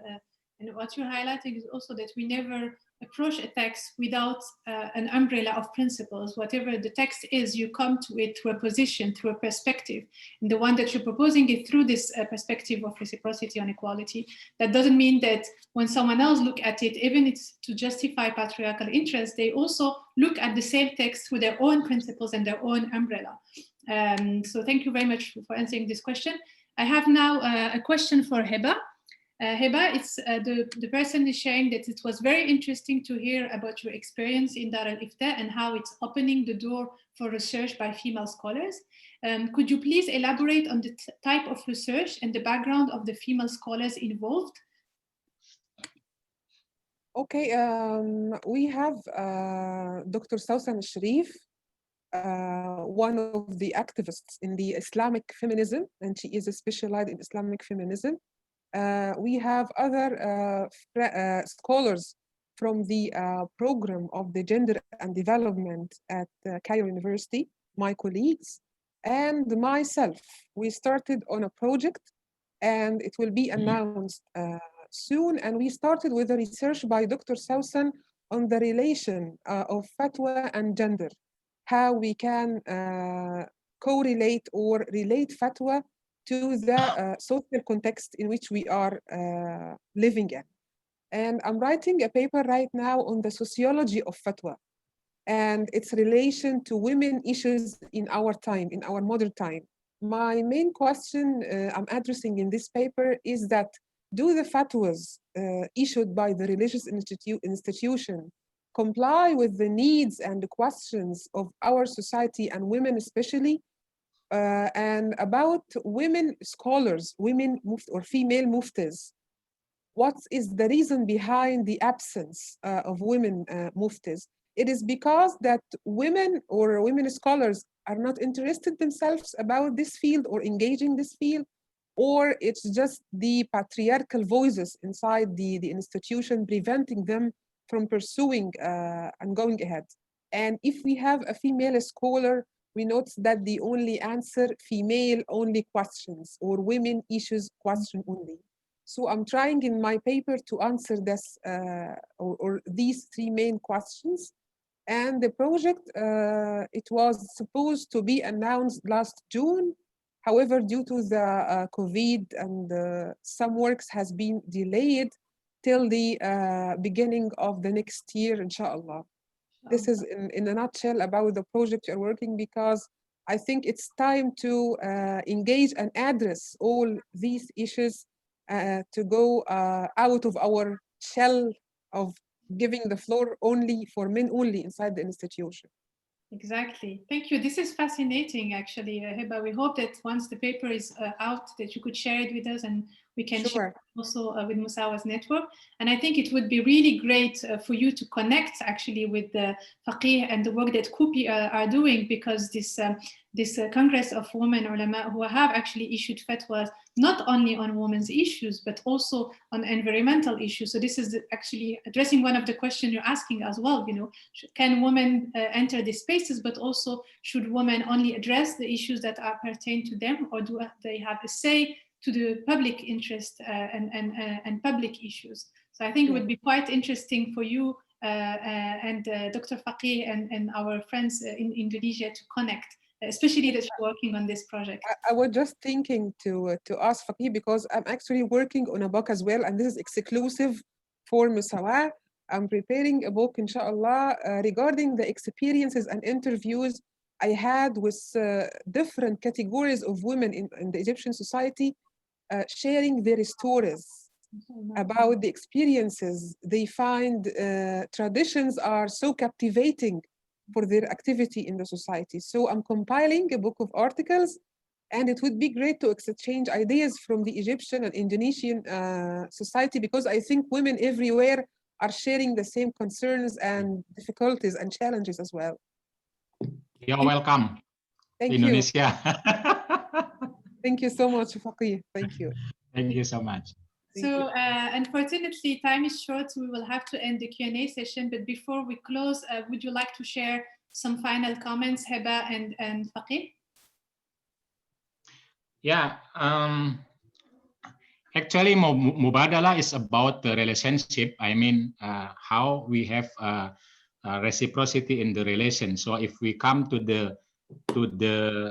And what you're highlighting is also that we never approach a text without an umbrella of principles. Whatever the text is, you come to it through a position, through a perspective. And the one that you're proposing is through this perspective of reciprocity and equality. That doesn't mean that when someone else look at it, even it's to justify patriarchal interests, they also look at the same text through their own principles and their own umbrella. So thank you very much for answering this question. I have now a question for Heba. Heba, it's the person is sharing that it was very interesting to hear about your experience in Dar al-Ifta and how it's opening the door for research by female scholars. Could you please elaborate on the type of research and the background of the female scholars involved? Okay, we have Dr. Sausan Sharif. one of the activists in the Islamic feminism, and she is specialized in Islamic feminism. We have other scholars from the program of the Gender and Development at Cairo University, my colleagues, and myself. We started on a project, and it will be announced soon. And we started with a research by Dr. Sausan on the relation of fatwa and gender, how we can correlate or relate fatwa to the social context in which we are living in. And I'm writing a paper right now on the sociology of fatwa and its relation to women issues in our time, in our modern time. My main question I'm addressing in this paper is that, do the fatwas issued by the religious institution comply with the needs and the questions of our society and women especially? And about women scholars, women or female muftis, what is the reason behind the absence of women muftis? It is because that women or women scholars are not interested themselves about this field or engaging this field, or it's just the patriarchal voices inside the institution preventing them from pursuing and going ahead. And if we have a female scholar, we notice that they only answer female-only questions or women issues question only. So I'm trying in my paper to answer this or these three main questions. And the project, it was supposed to be announced last June. However, due to the COVID and some works has been delayed till the beginning of the next year, inshallah. This is in a nutshell about the project you're working, because I think it's time to engage and address all these issues to go out of our shell of giving the floor only for men only inside the institution. Exactly. Thank you. This is fascinating, actually, Heba. We hope that once the paper is out, that you could share it with us and we can share it also with Musawah's network. And I think it would be really great for you to connect actually with the faqih and the work that KUPI are doing, because this Congress of Women Ulama who have actually issued fatwas not only on women's issues, but also on environmental issues. So this is actually addressing one of the questions you're asking as well, you know, can women enter these spaces, but also should women only address the issues that are pertain to them, or do they have a say to the public interest and public issues? So I think it would be quite interesting for you and Dr. Faqih and our friends in Indonesia to connect, especially that you're working on this project. I was just thinking to ask Faqih, because I'm actually working on a book as well, and this is exclusive for Musawah. I'm preparing a book, inshallah, regarding the experiences and interviews I had with different categories of women in the Egyptian society, sharing their stories about the experiences. They find traditions are so captivating for their activity in the society. So I'm compiling a book of articles, and it would be great to exchange ideas from the Egyptian and Indonesian society, because I think women everywhere are sharing the same concerns and difficulties and challenges as well. You're welcome. Thank Indonesia. Thank you so much, Faqih. Thank you. Thank you so much. So unfortunately, time is short, so we will have to end the Q&A session. But before we close, would you like to share some final comments, Heba and Faqih? Yeah, actually, Mubadala is about the relationship. I mean, how we have reciprocity in the relation. So if we come to the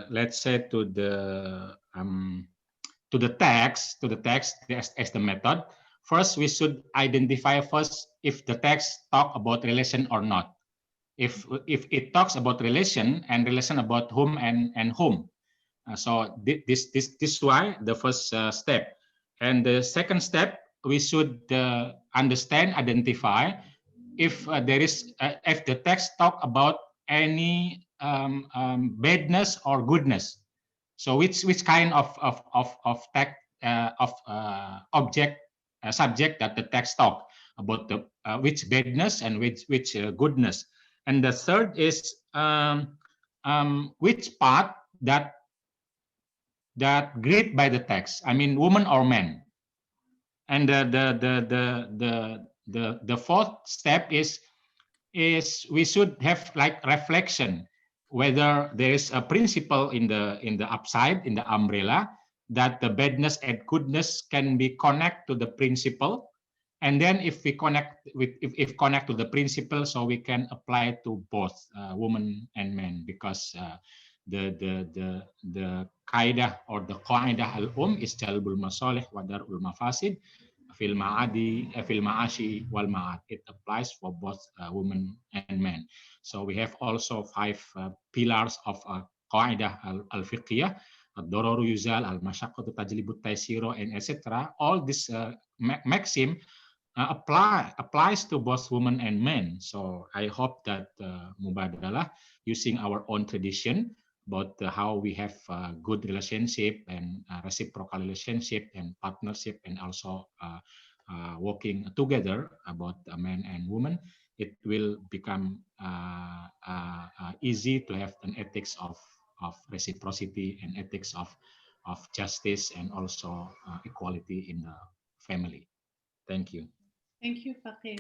let's say to the text as the method, first we should identify first if the text talk about relation or not. If it talks about relation, and relation about whom and whom. So this is why the first step. And the second step, we should understand, identify if there is if the text talk about any badness or goodness. So which kind of text object subject that the text talk about, the which badness and which goodness. And the third is which part that agreed by the text. I mean, woman or man. And the fourth step is we should have like reflection whether there is a principle in the upside, in the umbrella, that the badness and goodness can be connect to the principle. And then if we connect with if connect to the principle, so we can apply it to both women and men, because the kaidah or the qaidah al is jalbul masalih wa darul mafasid fil ma'ashi wal ma'ad. It applies for both women and men. So we have also 5 pillars of qaidah al-fiqhiyah, ad-dararu yuzal, al-mashaqqatu tajlibut taysiro, and etc. All this maxim applies to both women and men. So I hope that Mubadala, using our own tradition about how we have good relationship and reciprocal relationship and partnership, and also working together about men and women, it will become easy to have an ethics of reciprocity and ethics of justice, and also equality in the family. Thank you. Thank you, Faqih.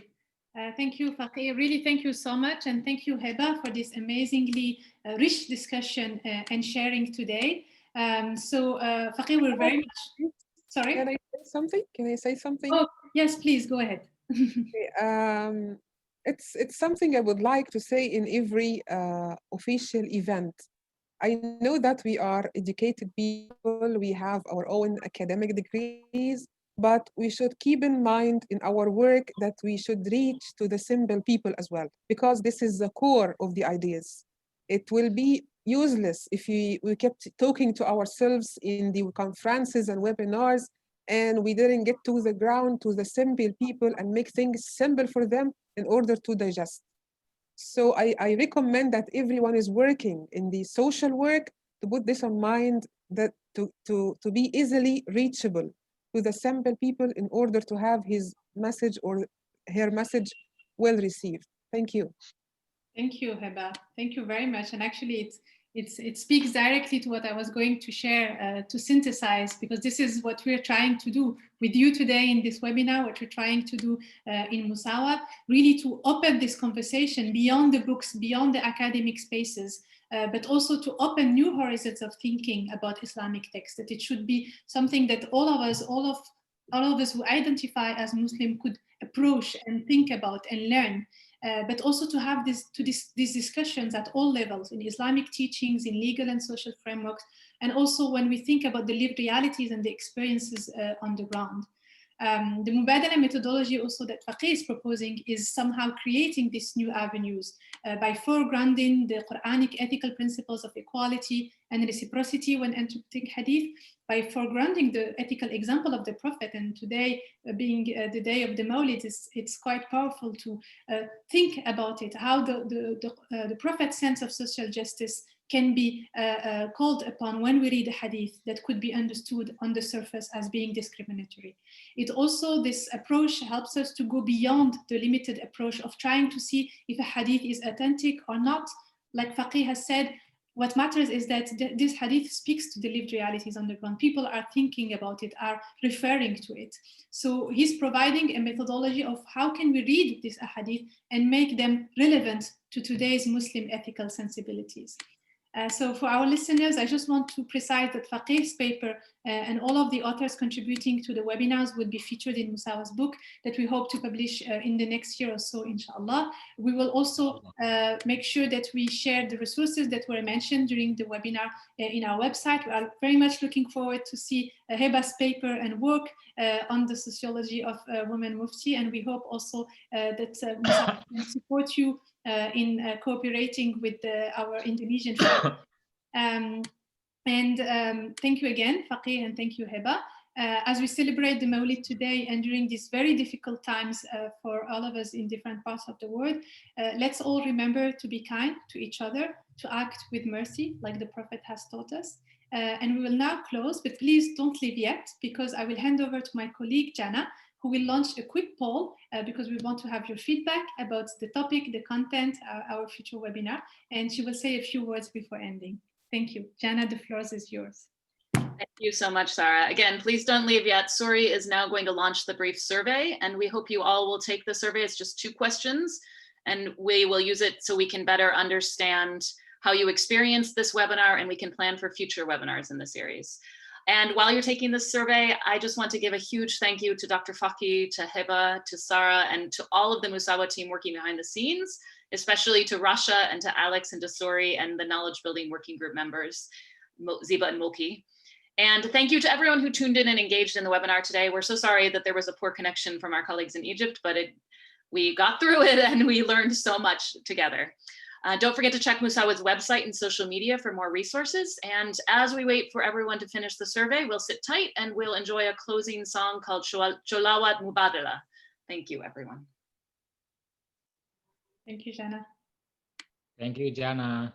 Thank you, Faqih. Really, thank you so much. And thank you, Heba, for this amazingly rich discussion and sharing today. Faqih, we're very much... Sorry? Can I say something? Can I say something? Oh, yes, please, go ahead. Okay, it's something I would like to say in every official event. I know that we are educated people, we have our own academic degrees, but we should keep in mind in our work that we should reach to the simple people as well, because this is the core of the ideas. It will be useless if we kept talking to ourselves in the conferences and webinars, and we didn't get to the ground, to the simple people, and make things simple for them in order to digest. So I recommend that everyone is working in the social work to put this in mind, that to be easily reachable to the simple people in order to have his message or her message well received. Thank you. Thank you, Heba. Thank you very much. And actually, it speaks directly to what I was going to share, to synthesize, because this is what we're trying to do with you today in this webinar, what we're trying to do in Musawah, really to open this conversation beyond the books, beyond the academic spaces, but also to open new horizons of thinking about Islamic texts, that it should be something that all of us who identify as Muslim could approach and think about and learn. But also to have these discussions at all levels, in Islamic teachings, in legal and social frameworks, and also when we think about the lived realities and the experiences on the ground. The Mubadala methodology also that Faqih is proposing is somehow creating these new avenues by foregrounding the Qur'anic ethical principles of equality and reciprocity when interpreting hadith, by foregrounding the ethical example of the Prophet. And today, being the day of the Mawlid, it's quite powerful to think about it, how the Prophet's sense of social justice can be called upon when we read a hadith that could be understood on the surface as being discriminatory. It also, this approach helps us to go beyond the limited approach of trying to see if a hadith is authentic or not. Like Faqih has said, what matters is that this hadith speaks to the lived realities on the ground. People are thinking about it, are referring to it. So he's providing a methodology of how can we read this hadith and make them relevant to today's Muslim ethical sensibilities. So for our listeners, I just want to precise that Faqih's paper and all of the authors contributing to the webinars will be featured in Musawah's book that we hope to publish in the next year or so, inshallah. We will also make sure that we share the resources that were mentioned during the webinar in our website. We are very much looking forward to see Heba's paper and work on the sociology of women mufti, and we hope also that Musawah can support you in cooperating with our Indonesian friends. Thank you again, Faqih, and thank you, Heba. As we celebrate the Mawlid today and during these very difficult times for all of us in different parts of the world, let's all remember to be kind to each other, to act with mercy like the Prophet has taught us. And we will now close, but please don't leave yet, because I will hand over to my colleague, Jana, who will launch a quick poll because we want to have your feedback about the topic, the content, our future webinar. And she will say a few words before ending. Thank you. Jana, the floor is yours. Thank you so much, Sarah. Again, please don't leave yet. Suri is now going to launch the brief survey, and we hope you all will take the survey. It's just 2 questions, and we will use it so we can better understand how you experienced this webinar, and we can plan for future webinars in the series. And while you're taking this survey, I just want to give a huge thank you to Dr. Faki, to Heba, to Sarah, and to all of the Musawah team working behind the scenes, especially to Rasha and to Alex and to Suri and the knowledge building working group members, Ziba and Mulki. And thank you to everyone who tuned in and engaged in the webinar today. We're so sorry that there was a poor connection from our colleagues in Egypt, but we got through it and we learned so much together. Don't forget to check Musawah's website and social media for more resources. And as we wait for everyone to finish the survey, we'll sit tight and we'll enjoy a closing song called Sholawat Mubadala. Thank you, everyone. Thank you, Jana. Thank you, Jana.